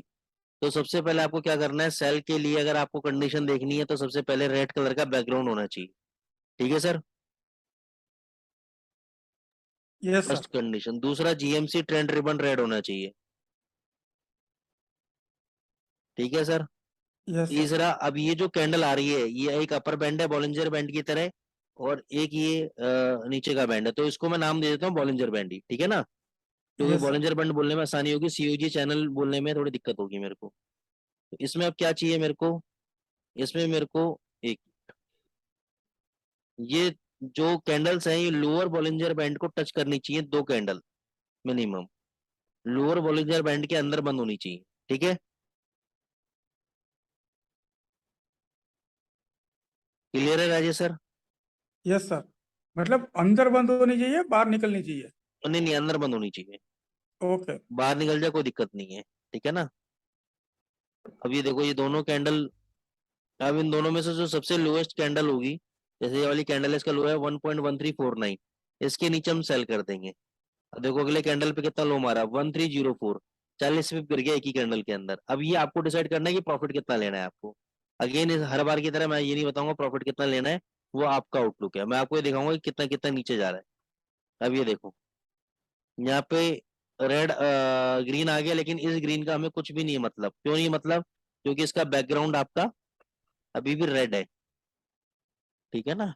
तो सबसे पहले आपको क्या करना है, सेल के लिए अगर आपको कंडीशन देखनी है तो सबसे पहले रेड कलर का बैकग्राउंड होना चाहिए। ठीक है sir, yes sir. First condition. दूसरा, GMC ट्रेंड रिबन रेड होना चाहिए। ठीक है सर। Yes sir. तीसरा, अब ये जो कैंडल आ रही है, ये एक अपर बैंड है बॉलिंजर बैंड की तरह, और एक ये नीचे का बैंड है, तो इसको मैं नाम दे देता हूँ बॉलिंजर बैंड ही, ठीक है ना। क्योंकि यस सर। बॉलिंजर बैंड बोलने में आसानी होगी, COG चैनल बोलने में थोड़ी दिक्कत होगी मेरे को। तो इसमें अब क्या चाहिए मेरे को, इसमें मेरे को एक, ये जो कैंडल्स हैं ये लोअर बॉलिंजर बैंड को टच करनी चाहिए, 2 candle minimum lower Bollinger band के अंदर बंद होनी चाहिए। ठीक है, क्लियर है राजेश सर? Yes sir. मतलब अंदर बंद होनी चाहिए, बाहर निकलनी चाहिए। नहीं नहीं, अंदर बंद होनी चाहिए, ओके। बाहर निकल जाए कोई दिक्कत नहीं है। ठीक है ना। अब ये देखो, ये दोनों कैंडल, अब इन दोनों में से जो सबसे लोएस्ट कैंडल होगी, जैसे ये वाली कैंडल है, इसका लो है 1.1349, इसके नीचे हम सेल कर देंगे। अब देखो अगले कैंडल पे कितना लो मारा, 1304, 40 पिप गिर गया एक ही कैंडल के अंदर। अब ये आपको डिसाइड करना है कि प्रॉफिट कितना लेना है आपको। अगेन हर बार की तरह मैं ये नहीं बताऊंगा प्रॉफिट कितना लेना है, वो आपका आउटलुक है। मैं आपको ये दिखाऊंगा कि कितना कितना नीचे जा रहा है। अब ये देखो, यहाँ पे रेड ग्रीन आ गया, लेकिन इस ग्रीन का हमें कुछ भी नहीं है मतलब। क्यों नहीं मतलब? क्योंकि इसका बैकग्राउंड आपका अभी भी रेड है। ठीक है ना।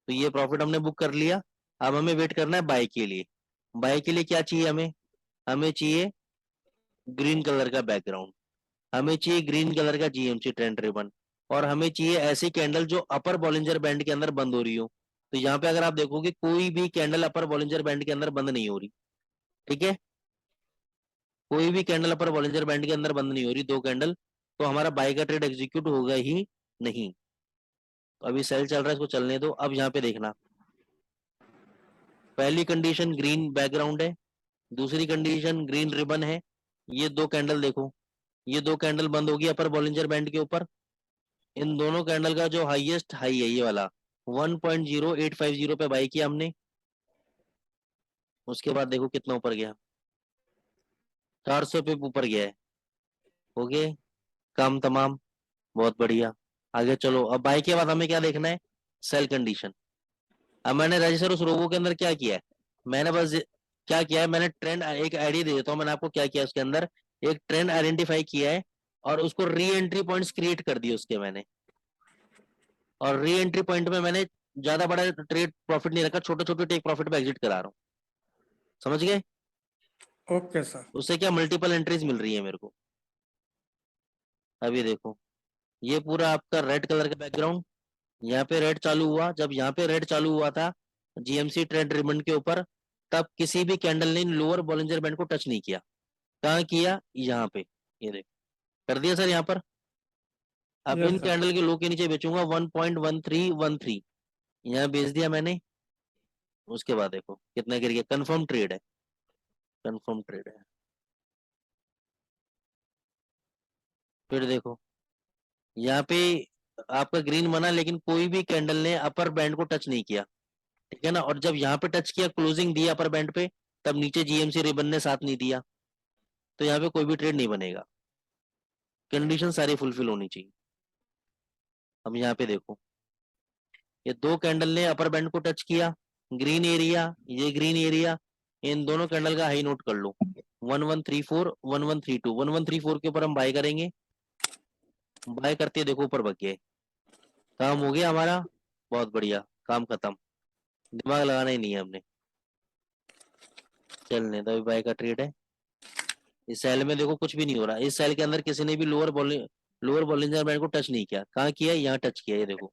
तो ये प्रॉफिट हमने बुक कर लिया। अब हमें वेट करना है बाय के लिए। बाय के लिए क्या चाहिए हमें, हमें चाहिए ग्रीन कलर का बैकग्राउंड, हमें चाहिए ग्रीन कलर का GMC ट्रेंड रिबन, और हमें चाहिए ऐसी कैंडल जो अपर बॉलिंजर बैंड के अंदर बंद हो रही हो। तो यहाँ पे अगर आप देखोगे कोई भी कैंडल अपर बॉलिंजर बैंड के अंदर बंद नहीं हो रही, ठीक है, कोई भी कैंडल अपर बॉलिंजर बैंड के अंदर बंद नहीं हो रही, दो कैंडल, तो हमारा बाय का ट्रेड एग्जीक्यूट होगा ही नहीं। तो अभी सेल चल रहा है, इसको चलने दो। अब यहाँ पे देखना, पहली कंडीशन ग्रीन बैकग्राउंड है, दूसरी कंडीशन ग्रीन रिबन है। ये दो कैंडल देखो, ये दो कैंडल बंद होगी अपर बॉलिंजर बैंड के ऊपर। इन दोनों कैंडल का जो हाईएस्ट हाई है ये वाला 1.0850 पे बाई किया हमने। उसके बाद देखो कितना ऊपर गया, 400 पे ऊपर गया है। हो गए काम तमाम, बहुत बढ़िया। आगे चलो, अब बाई के बाद हमें क्या देखना है, सेल कंडीशन। अब मैंने रजिस्टर उस रोबो के अंदर क्या किया है, मैंने बस क्या किया है, मैंने ट्रेंड, एक आइडिया दे देता हूँ मैंने आपको क्या किया उसके अंदर। एक ट्रेंड आइडेंटिफाई किया है और उसको री एंट्री पॉइंट्स क्रिएट कर दिए उसके मैंने। और री एंट्री पॉइंट में मैंने ज्यादा बड़ा ट्रेड प्रॉफिट नहीं रखा, छोटे छोटे टेक प्रॉफिट पे एग्जिट करा रहा हूँ। समझ गए? Okay sir. उससे क्या मल्टीपल एंट्रीज मिल रही है मेरे को। अभी देखो, ये पूरा आपका रेड कलर का बैकग्राउंड, यहाँ पे रेड चालू हुआ, जब यहाँ पे रेड चालू हुआ था जीएमसी ट्रेंड रिबन के ऊपर, तब किसी भी कैंडल ने लोअर बॉलिंजर बैंड को टच नहीं किया। कहाँ किया? यहाँ पे, ये देखो कर दिया सर यहाँ पर। अब यस इन सर। कैंडल के लो के नीचे बेचूंगा 1.1313, यहाँ बेच दिया मैंने। उसके बाद देखो कितना गिर गया, कंफर्म ट्रेड है, कंफर्म ट्रेड है। फिर देखो यहाँ पे आपका ग्रीन बना, लेकिन कोई भी कैंडल ने अपर बैंड को टच नहीं किया, ठीक है ना। और जब यहाँ पे टच किया, क्लोजिंग दिया अपर बैंड पे, तब नीचे जीएमसी रिबन ने साथ नहीं दिया, तो यहाँ पे कोई भी ट्रेड नहीं बनेगा। कंडीशन सारी फुलफिल होनी चाहिए। अब यहाँ पे देखो, ये दो कैंडल ने अपर बैंड को टच किया, ग्रीन एरिया, ये ग्रीन एरिया, इन दोनों कैंडल का हाई नोट कर लो, 1134 1132, 1134 के ऊपर हम बाय करेंगे। बाय करते देखो ऊपर भाग गए, काम हो गया हमारा, बहुत बढ़िया, काम खत्म, दिमाग लगाना ही नहीं है हमने। चलने तो बाय का ट्रेड है। इस सेल में देखो कुछ भी नहीं हो रहा, इस सेल के अंदर किसी ने भी लोअर बॉलिंजर बैंड को टच नहीं किया। कहाँ किया? यहाँ टच किया, ये देखो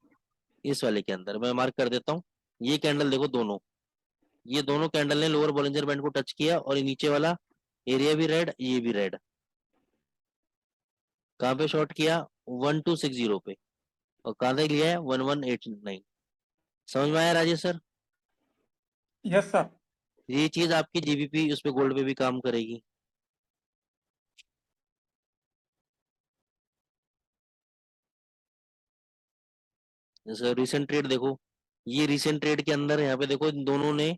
इस वाले के अंदर मैं मार्क कर देता हूँ। ये कैंडल देखो दोनों, ये दोनों कैंडल ने लोअर बॉलिंजर बैंड को टच किया, और ये नीचे वाला एरिया भी रेड, ये भी रेड। कहाँ पे शॉर्ट किया? 1260 पे, और कहाँ तक लिया है? 1189। समझ में आया राजेश सर? Yes sir. ये चीज आपकी जीबीपी उस पे गोल्ड पे भी काम करेगी। जैसे रिसेंट ट्रेड देखो, ये रिसेंट ट्रेड के अंदर यहाँ पे देखो इन दोनों ने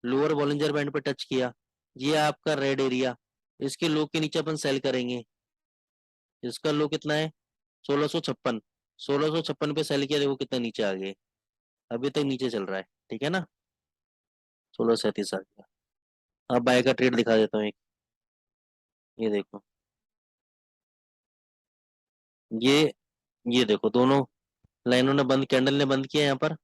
लोअर बॉलिंजर बैंड पे टच किया, ये आपका रेड एरिया, इसके लो के नीचे अपन सेल करेंगे। इसका लो कितना है? 1656, 1656 पे सेल किया, देखो कितना नीचे आ गए, अभी तक नीचे चल रहा है, ठीक है ना, 1637 आ गया। अब बाय का ट्रेड दिखा देता हूँ एक, ये देखो, ये ये देखो दोनों लाइनों ने बंद, कैंडल ने बंद किया यहाँ पर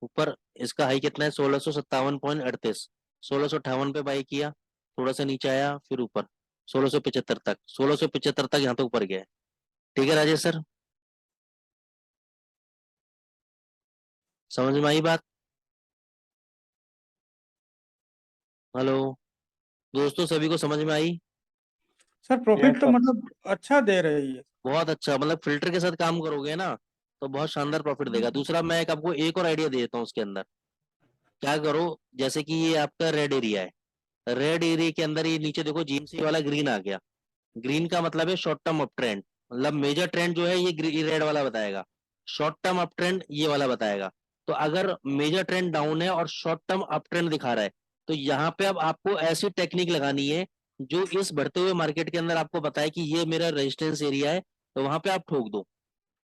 ऊपर। इसका हाई कितना है? 1657.38, 1658 पे बाई किया, थोड़ा सा नीचे आया, फिर ऊपर 1675 तक, 1675 तक यहाँ तक ऊपर गया है। ठीक है राजेश सर, समझ में आई बात? हेलो दोस्तों, सभी को समझ में आई? सर यस प्रॉफिट तो सर। मतलब अच्छा दे रही है। बहुत अच्छा, मतलब फिल्टर के साथ काम करोगे ना तो बहुत शानदार प्रॉफिट देगा। दूसरा मैं आपको एक और आइडिया दे देता हूँ उसके अंदर। क्या करो, जैसे कि ये आपका रेड एरिया है, रेड एरिया के अंदर ये नीचे देखो जीएमसी वाला ग्रीन आ गया। ग्रीन का मतलब है शॉर्ट टर्म अप ट्रेंड, मतलब मेजर ट्रेंड जो है ये रेड वाला बताएगा, शॉर्ट टर्म अप ट्रेंड ये वाला बताएगा। तो अगर मेजर ट्रेंड डाउन है और शॉर्ट टर्म अप ट्रेंड दिखा रहा है, तो यहाँ पे अब आपको ऐसी टेक्निक लगानी है जो इस बढ़ते हुए मार्केट के अंदर आपको बताए कि ये मेरा रेजिस्टेंस एरिया है, तो वहां पे आप ठोक दो।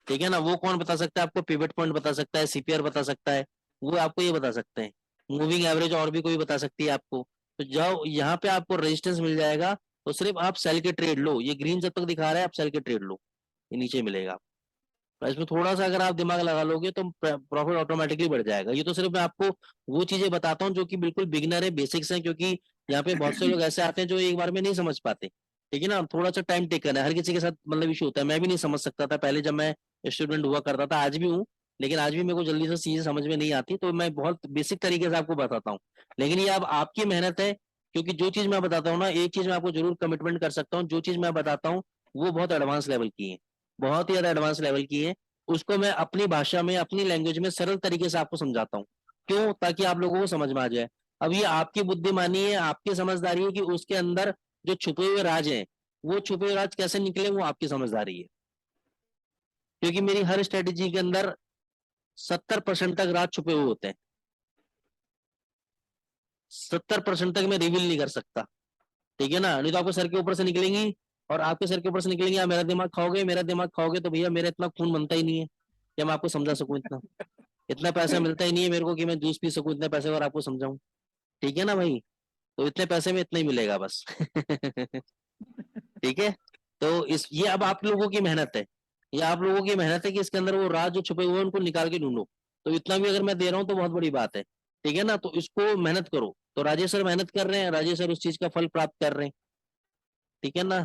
ठीक है ना। वो कौन बता सकता है आपको? पिवट पॉइंट बता सकता है, सीपीआर बता सकता है, वो आपको ये बता सकते हैं। मूविंग एवरेज और भी कोई बता सकती है आपको। तो जाओ यहाँ पे आपको रेजिस्टेंस मिल जाएगा, तो सिर्फ आप सेल के ट्रेड लो। ये ग्रीन जब तक दिखा रहा है आप सेल के ट्रेड लो, ये नीचे मिलेगा। तो इसमें थोड़ा सा अगर आप दिमाग लगा लोगे तो प्रॉफिट ऑटोमेटिकली बढ़ जाएगा। ये तो सिर्फ मैं आपको वो चीजें बताता हूँ जो कि बिल्कुल बिगिनर है, बेसिक्स हैं, क्योंकि यहाँ पे बहुत से लोग ऐसे आते हैं जो एक बार में नहीं समझ पाते। ठीक है ना, थोड़ा सा टाइम टेक करना है। हर किसी के साथ मतलब इशू होता है, मैं भी नहीं समझ सकता था पहले जब मैं स्टूडेंट हुआ करता था, आज भी हूँ, लेकिन आज भी मेरे को जल्दी से चीजें समझ में नहीं आती, तो मैं बहुत बेसिक तरीके से आपको बताता हूँ। लेकिन ये अब आपकी मेहनत है, क्योंकि जो चीज मैं बताता हूँ ना, एक चीज मैं आपको जरूर कमिटमेंट कर सकता हूँ, जो चीज मैं बताता हूँ वो बहुत एडवांस लेवल की है, बहुत ही ज्यादा एडवांस लेवल की है। उसको मैं अपनी भाषा में, अपनी लैंग्वेज में सरल तरीके से आपको समझाता हूँ। क्यों? ताकि आप लोगों को समझ में आ जाए। अब ये आपकी बुद्धिमानी है, आपकी समझदारी है कि उसके अंदर जो छुपे हुए राज हैं, वो छुपे हुए राज कैसे निकले, वो आपकी समझदारी है। क्योंकि मेरी हर स्ट्रेटेजी के अंदर 70% तक राज छुपे हुए होते हैं, 70% तक मैं रिवील नहीं कर सकता। ठीक है ना, नहीं तो आपके सर के ऊपर से निकलेंगी, और आपके सर के ऊपर से निकलेंगी, आप मेरा दिमाग खाओगे, मेरा दिमाग खाओगे, तो भैया मेरा इतना खून बनता ही नहीं है कि मैं आपको समझा सकूं। इतना इतना पैसा मिलता ही नहीं है मेरे को कि मैं जूस पी सकूं इतने पैसे और आपको समझाऊं। ठीक है ना भाई, तो इतने पैसे में इतना ही मिलेगा बस। ठीक है। तो इस ये अब आप लोगों की मेहनत है, ये आप लोगों की मेहनत है कि इसके अंदर वो राज जो छुपे हुए हैं उनको निकाल के ढूंढो। तो इतना भी अगर मैं दे रहा हूँ तो बहुत बड़ी बात है। ठीक है ना, तो इसको मेहनत करो। तो राजेश सर मेहनत कर रहे हैं, राजेश सर उस चीज का फल प्राप्त कर रहे हैं। ठीक है ना,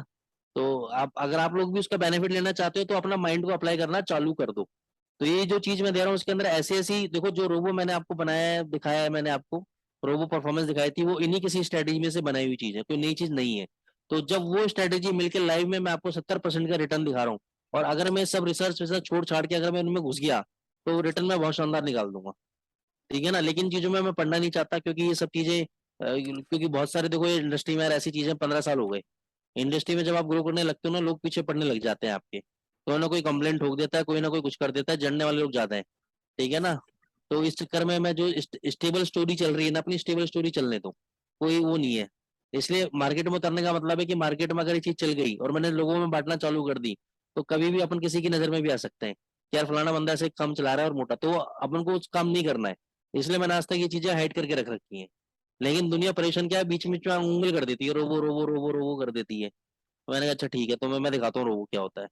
तो आप अगर आप लोग भी उसका बेनिफिट लेना चाहते हो तो अपना माइंड को अप्लाई करना चालू कर दो। तो ये जो चीज मैं दे रहा हूँ उसके अंदर ऐसी ऐसी देखो, जो रोबो मैंने आपको बनाया है, दिखाया है मैंने आपको, रोबो परफॉर्मेंस दिखाई थी, वो इन्हीं किसी स्ट्रेटेजी में से बनाई हुई चीज है, कोई नई चीज नहीं है। तो जब वो स्ट्रेटेजी मिलकर लाइव में मैं आपको 70% का रिटर्न दिखा रहा हूँ, और अगर मैं सब रिसर्च विसर्च छोड़ छाड़ के अगर मैं उनमें घुस गया, तो रिटर्न मैं बहुत शानदार निकाल दूंगा। ठीक है ना, लेकिन चीजों में मैं पढ़ना नहीं चाहता, क्योंकि ये सब चीजें क्योंकि बहुत सारे देखो ये इंडस्ट्री में यार ऐसी चीजें, 15 साल हो गए इंडस्ट्री में, जब आप ग्रो करने लगते हो ना, लोग पीछे पड़ने लग जाते हैं आपके। कोई ना कोई कंप्लेंट ठोक देता है, कोई ना कोई कुछ कर देता है, जड़ने वाले लोग ज्यादा है। ठीक है ना, तो इस चक्कर में मैं जो स्टेबल स्टोरी चल रही है ना, अपनी स्टेबल स्टोरी चलने दो, कोई वो नहीं है। इसलिए मार्केट में उतरने का मतलब है कि मार्केट में अगर ये चीज चल गई और मैंने लोगों में बांटना चालू कर दी, तो कभी भी अपन किसी की नजर में भी आ सकते हैं कि यार फलाना बंदा ऐसे काम चला रहा है और मोटा, तो अपन को उस काम नहीं करना है। इसलिए मैंने आज तक ये चीजें हाइड करके रख रखी हैं। लेकिन दुनिया परेशान क्या है, बीच बीच में उंगल कर देती है, रोबो रोबो रोबो रोबो कर देती है। तो मैंने कहा अच्छा ठीक है, तो मैं दिखाता हूँ रोबो क्या होता है।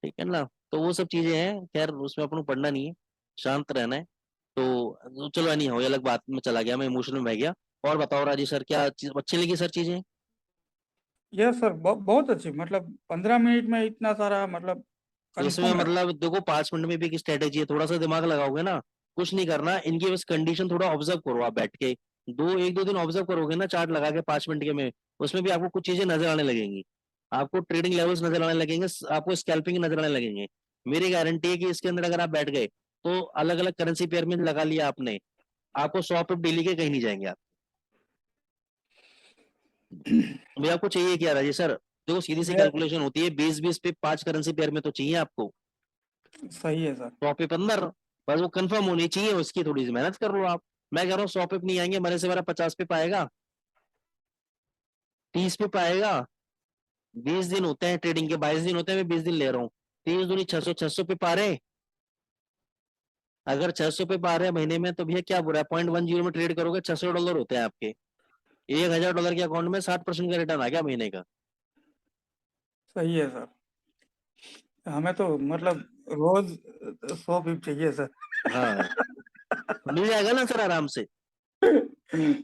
ठीक है ना, तो वो सब चीजें हैं, खैर उसमें अपन को पढ़ना नहीं है, शांत रहना है। तो चलो नहीं हो, ये अलग बात में चला गया, मैं इमोशनल में बह गया। और बताओ राजेश सर, क्या चीज अच्छी लगी सर चीजें? यस सर, बहुत अच्छी, मतलब 15 मिनट में इतना सारा, मतलब इसमें कंफर्म है। मतलब देखो 5 मिनट में भी एक स्ट्रेटेजी है, थोड़ा सा दिमाग लगाओगे ना, कुछ नहीं करना, इनकी बस कंडीशन थोड़ा ऑब्जर्व करो आप बैठ के। एक दो दिन ऑब्जर्व करोगे ना चार्ट लगा के 5 मिनट के में, उसमें भी आपको कुछ चीजें नजर आने लगेंगी। आपको ट्रेडिंग लेवल्स नजर आने लगेंगे, आपको स्कैल्पिंग नजर आने लगेंगे। मेरी गारंटी है कि इसके अंदर अगर आप बैठ गए, तो अलग अलग करेंसी पेयर में लगा लिया आपने, आपको 100 पिप डेली के कहीं नहीं जाएंगे आप। भैया आपको चाहिए क्या राजेश सर? देखो सीधी सी यस, कैलकुलेशन होती है, 20-20 पिप 5 करेंसी पेयर में तो चाहिए आपको। सही है सर। 100 पिप अंदर, बस वो कंफर्म होनी चाहिए, उसकी थोड़ी सी मेहनत कर लो आप। मैं कह रहा हूँ 100 पिप नहीं आएंगे, मेरे से मेरा 50 पिप आएगा, 30 पिप आएगा। 20 दिन होते हैं ट्रेडिंग के, 22 दिन होते हैं, मैं 20 दिन ले रहा हूँ। 30 दूनी 600, 600 पिप आ रहे। अगर 600 पिप आ रहे हैं महीने में, तो भैया क्या बुरा है, 0.10 में ट्रेड करोगे, $600 होते हैं आपके। $1000 के अकाउंट में 60% का रिटर्न आ गया महीने का। सही है सर, हमें तो मतलब रोज 100 पिप चाहिए सर। हाँ, मिल जाएगा ना सर आराम से, मिल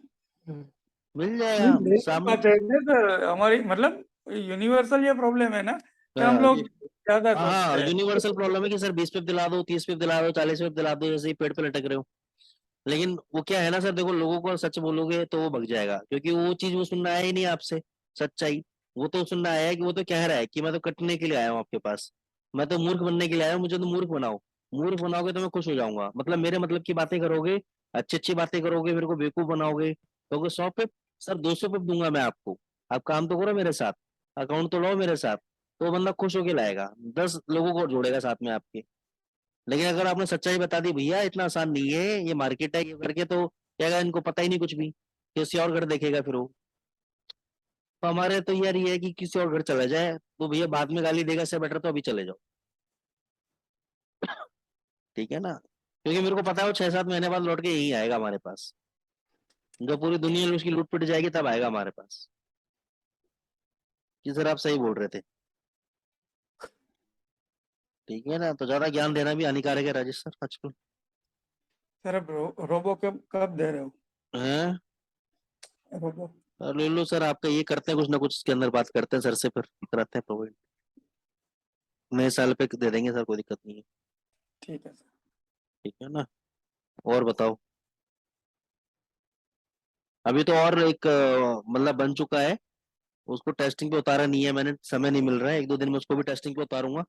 नहीं जाएगा ले नहीं सामने। पाते हैं सर, हमारी मतलब यूनिवर्सल ये प्रॉब्लम है ना कि हम हाँ लोग ज्यादा हाँ, सोचते यूनिवर्सल प्रॉब्लम है हैं। कि सर 20 पिप दिला दो, 30 पिप दिला दो, 40 पिप दिला दो, जैसे ही पेड़ पे लटक रहे हो। लेकिन वो क्या है ना सर, देखो लोगों को सच बोलोगे तो वो भग जाएगा, क्योंकि वो चीज वो सुनना आया ही नहीं आपसे, सच्चाई। वो तो सुनना आया है कि वो तो कह रहा है कि मैं तो कटने के लिए आया हूँ आपके पास, मैं तो मूर्ख बनने के लिए आया हूँ, मुझे तो मूर्ख बनाओ। मूर्ख बनाओगे तो मैं खुश हो जाऊंगा, मतलब मेरे मतलब की बातें करोगे, अच्छी अच्छी बातें करोगे, मेरे को बेवकूफ बनाओगे, तो 100 पिप, सर 200 पिप दूंगा मैं आपको। आप काम तो करो मेरे साथ, अकाउंट तो लो मेरे साथ, तो बंदा खुश होके लाएगा, 10 लोगों को जोड़ेगा साथ में आपके। लेकिन अगर आपने सच्चाई बता दी भैया इतना आसान नहीं है, ये मार्केट है ये करके, तो क्या अगर इनको पता ही नहीं कुछ भी, किसी और घर देखेगा फिर वो। तो हमारे तो यार ये है कि किसी और घर चला जाए, तो भैया बाद में गाली देगा, इससे बेटर तो अभी चले जाओ। ठीक है ना, क्योंकि मेरे को पता है वो 6-7 महीने बाद लौट के यही आएगा हमारे पास, जब पूरी दुनिया में उसकी लूट पिट जाएगी तब आएगा हमारे पास। कि सर आप सही बोल रहे थे। ठीक है ना, तो ज्यादा ज्ञान देना भी हानिकारक है राजेश सर आजकल। सर अब रोबो कब कब दे रहे हो? हैं? रोबो ले लो सर, आपका ये करते हैं कुछ ना कुछ इसके अंदर, बात करते हैं सर से, फिर कराते हैं प्रोवाइड। नए साल पे दे देंगे सर, कोई दिक्कत नहीं है। ठीक है सर। ठीक है ना। और बताओ। अभी तो और एक मतलब बन चुका है, उसको टेस्टिंग पे उतारा नहीं है मैंने, समय नहीं मिल रहा है। 1-2 दिन में उसको भी टेस्टिंग पे उतारूंगा।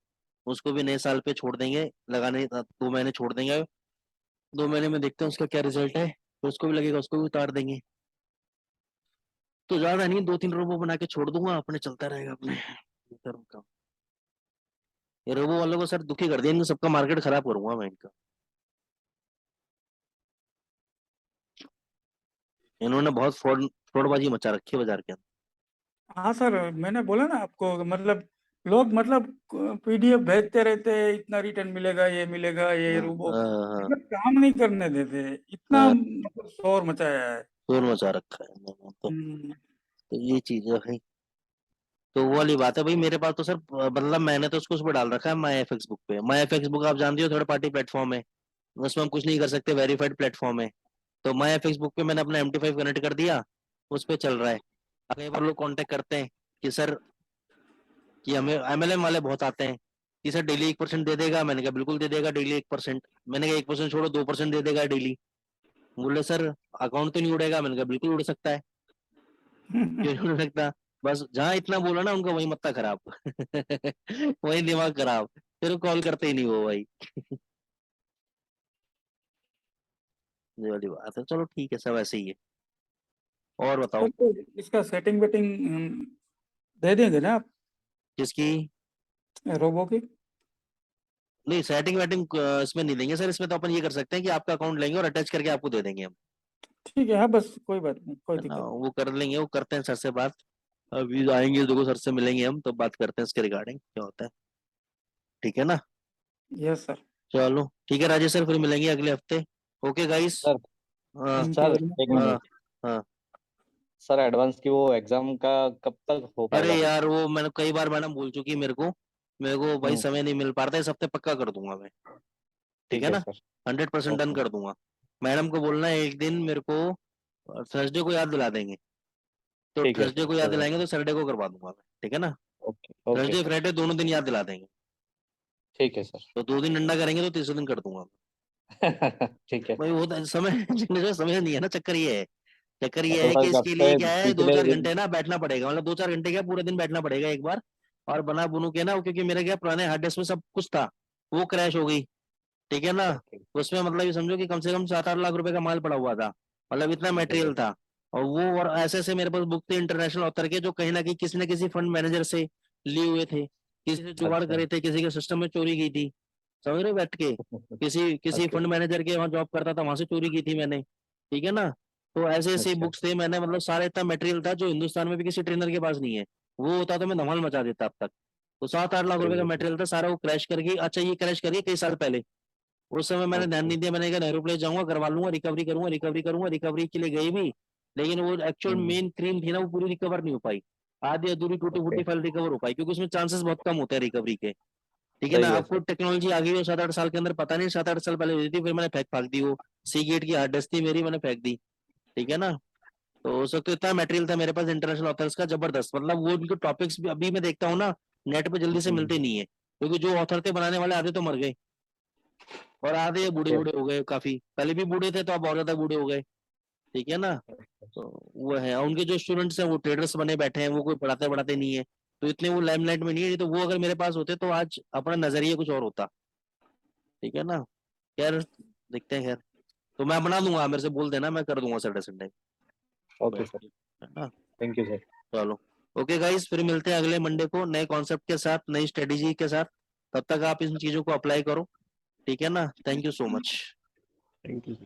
उसको भी नए साल पे छोड़ देंगे लगाने, 2 महीने छोड़ देंगे। 2 महीने में देखते हैं उसका क्या रिजल्ट है, तो उसको भी लगेगा, उसको भी उतार देंगे। तो ज्यादा नहीं, 2-3 रोबो बना के छोड़ दूंगा, अपने चलता रहेगा अपने। करूँ काम। ये रोबो वालों को सर दुखी कर दिया, इनका सबका मार्केट खराब करूंगा मैं इनका। इन्होंने बहुत फ्रॉडबाजी मचा रखी है बाजार के अंदर। हाँ सर, मैंने बोला ना आपको, मतलब लोग मतलब पीडीएफ भेजते रहते हैं, इतना रिटर्न मिलेगा, ये मिलेगा, ये हाँ रोबो, हाँ मतलब काम नहीं करने देते, इतना हाँ, मतलब शोर मचाया है। शोर मचा रखा है इन्होंने तो। हम्म। तो ये चीज है भाई। तो वो वाली बात है भाई, मेरे पास तो सर मतलब मैंने तो उसको उस पर डाल रखा है, माई एफ बुक पे। माई एफ बुक आप जानते हो, थर्ड पार्टी प्लेटफॉर्म है, उसमें हम कुछ नहीं कर सकते, वेरीफाइड प्लेटफॉर्म है। तो माई एफ बुक पे मैंने अपना MT5 कनेक्ट कर दिया, उस पे चल रहा है। अब कई बार लोग कांटेक्ट करते हैं कि सर, कि हमें MLM वाले बहुत आते हैं कि सर डेली 1% दे देगा। मैंने कहा बिल्कुल दे देगा डेली 1%। मैंने कहा 1% छोड़ो, 2% दे देगा डेली। बोले सर अकाउंट तो नहीं उड़ेगा। मैंने कहा बिल्कुल उड़ सकता है, क्यों नहीं उड़ सकता। बस जहाँ इतना बोला ना उनका, वही मत्था खराब। वही दिमाग खराब, फिर कॉल करते ही नहीं वो भाई। ये वाली बात है। चलो ठीक है, सब ऐसे ही है। और बताओ। सर तो इसका सेटिंग वेटिंग दे देंगे ना आप, किसकी? रोबो की? नहीं, सेटिंग वेटिंग इसमें नहीं देंगे सर। इसमें तो अपन ये कर सकते हैं कि आपका अकाउंट लेंगे और अटैच करके आपको दे देंगे हम। ठीक है, हाँ बस कोई बात नहीं, कोई है ना, दिक्कत वो कर लेंगे, वो करते हैं सर से बात। अभी आएंगे, देखो सर से मिलेंगे हम, तो बात करते हैं इसके रिगार्डिंग क्या होता है। ठीक है ना। नहीं। Yes sir. चलो ठीक है राजेश सर, फिर मिलेंगे अगले हफ्ते। Okay guys. सर। हाँ thank you sir very much एक सर। हाँ मिनट। हाँ। सर एडवांस की वो एग्जाम का कब तक हो अरे पाएगा फिर? यार, वो मैंने कई बार मैडम बोल चुकी है मेरे को भाई हम्म। समय नहीं मिल पाता है। इस हफ्ते पक्का कर दूंगा मैं। ठीक ठीक है है ना। सर। 100% done okay. कर दूंगा। मैडम को बोलना है एक दिन मेरे को, थर्सडे को याद दिला देंगे। तो ठीक है थर्सडे सर, को याद कोई बात दिलाएंगे नहीं। तो सैटरडे को करवा दूंगा मैं। ठीक है ना। Okay okay Thursday sir. Friday दोनों दिन याद दिला देंगे। ठीक है सर। तो 2 दिन डंडा करेंगे तो तीसरे दिन कर दूंगा मैं। ठीक है। भाई वो तो समय समय नहीं है ना, चक्कर ये है। चक्कर ये तो है कि सर इसके लिए हफ्ते क्या है, दो पिछले चार दिन। घंटे ना बैठना पड़ेगा, मतलब 2-4 घंटे क्या, पूरे दिन बैठना पड़ेगा एक बार। और बना बुनू के ना, क्योंकि मेरे क्या पुराने हार्ड डिस्क में सब कुछ था, वो क्रैश हो गई। ठीक है ना। ओके। उसमें मतलब ये समझो कि कम से कम 7-8 लाख रुपए का माल पड़ा हुआ था, मतलब इतना ठीक है मटेरियल था। और वो, और ऐसे ऐसे मेरे पास बुक थे इंटरनेशनल ऑथर के, जो कहीं ना कहीं किसी न किसी फंड मैनेजर से लिए हुए थे, किसी से जुगाड़ अच्छा। करे थे, किसी के सिस्टम में चोरी की थी। समझ रहे हो, बैठ के किसी किसी ओके। फंड मैनेजर के वहां जॉब करता था, वहां से चोरी की थी मैंने। ठीक है ना। तो ऐसे ऐसे अच्छा। बुक्स थे मैंने, मतलब सारा इतना मटेरियल था जो हिंदुस्तान में भी किसी ट्रेनर के पास नहीं है। वो होता तो मैं धमाल मचा देता अब तक। तो 7-8 लाख रुपए ठीक का है सर। मटेरियल था सारा, वो क्रैश कर गई। अच्छा, ये क्रैश कर गई कई साल पहले। उस समय मैंने ध्यान ओके। नहीं दिया, मैंने कहा नेहरू प्लेस जाऊंगा, करवा लूंगा, रिकवरी करूंगा, रिकवरी करूंगा, रिकवरी के लिए गई भी। लेकिन वो एक्चुअल हम्म। मेन क्रीम थी ना, वो पूरी रिकवर नहीं हो पाई। आधी अधूरी टूटी ओके। फूटी फाइल रिकवर हो पाई, क्योंकि उसमें चांसेस बहुत कम होते हैं रिकवरी के। ठीक है ना। सही है आपको सर। टेक्नोलॉजी आ गई हो 7-8 साल के अंदर, पता नहीं 7-8 साल पहले हुई थी, फिर मैंने फेंक फाक दी वो। सी गेट की हार्ड डिस्क थी मेरी, मैंने फेंक दी। ठीक है ना। तो उस वक्त तो इतना मटेरियल था मेरे पास इंटरनेशनल ऑथर्स का, जबरदस्त, मतलब वो उनके टॉपिक्स भी अभी मैं देखता हूँ ना, नेट पे जल्दी से मिलते नहीं है, क्योंकि जो ऑथर थे बनाने वाले, आधे तो मर गए, और आधे बूढ़े ओके। बूढ़े हो गए, काफी पहले भी बूढ़े थे, तो अब और ज्यादा बूढ़े हो गए। ठीक है ना। तो वो है, और उनके जो स्टूडेंट्स हैं वो ट्रेडर्स बने बैठे हैं, वो कोई पढ़ाते पढ़ाते नहीं है। तो इतने वो लाइमलाइट में नहीं है, नहीं तो वो अगर मेरे पास होते तो आज अपना नजरिया कुछ और होता। ठीक है ना। यार, देखते हैं खैर। तो मैं बना दूंगा, मेरे से बोल देना, मैं कर दूंगा सैटरडे संडे ओके बैठ सर। के। है ना। Thank you sir. चलो। ओके गाइस, फिर मिलते हैं अगले मंडे को नए कॉन्सेप्ट के साथ, नई स्ट्रेटेजी के साथ। तब तक आप इन चीजों को अप्लाई करो। ठीक है ना। Thank you so much. Thank you.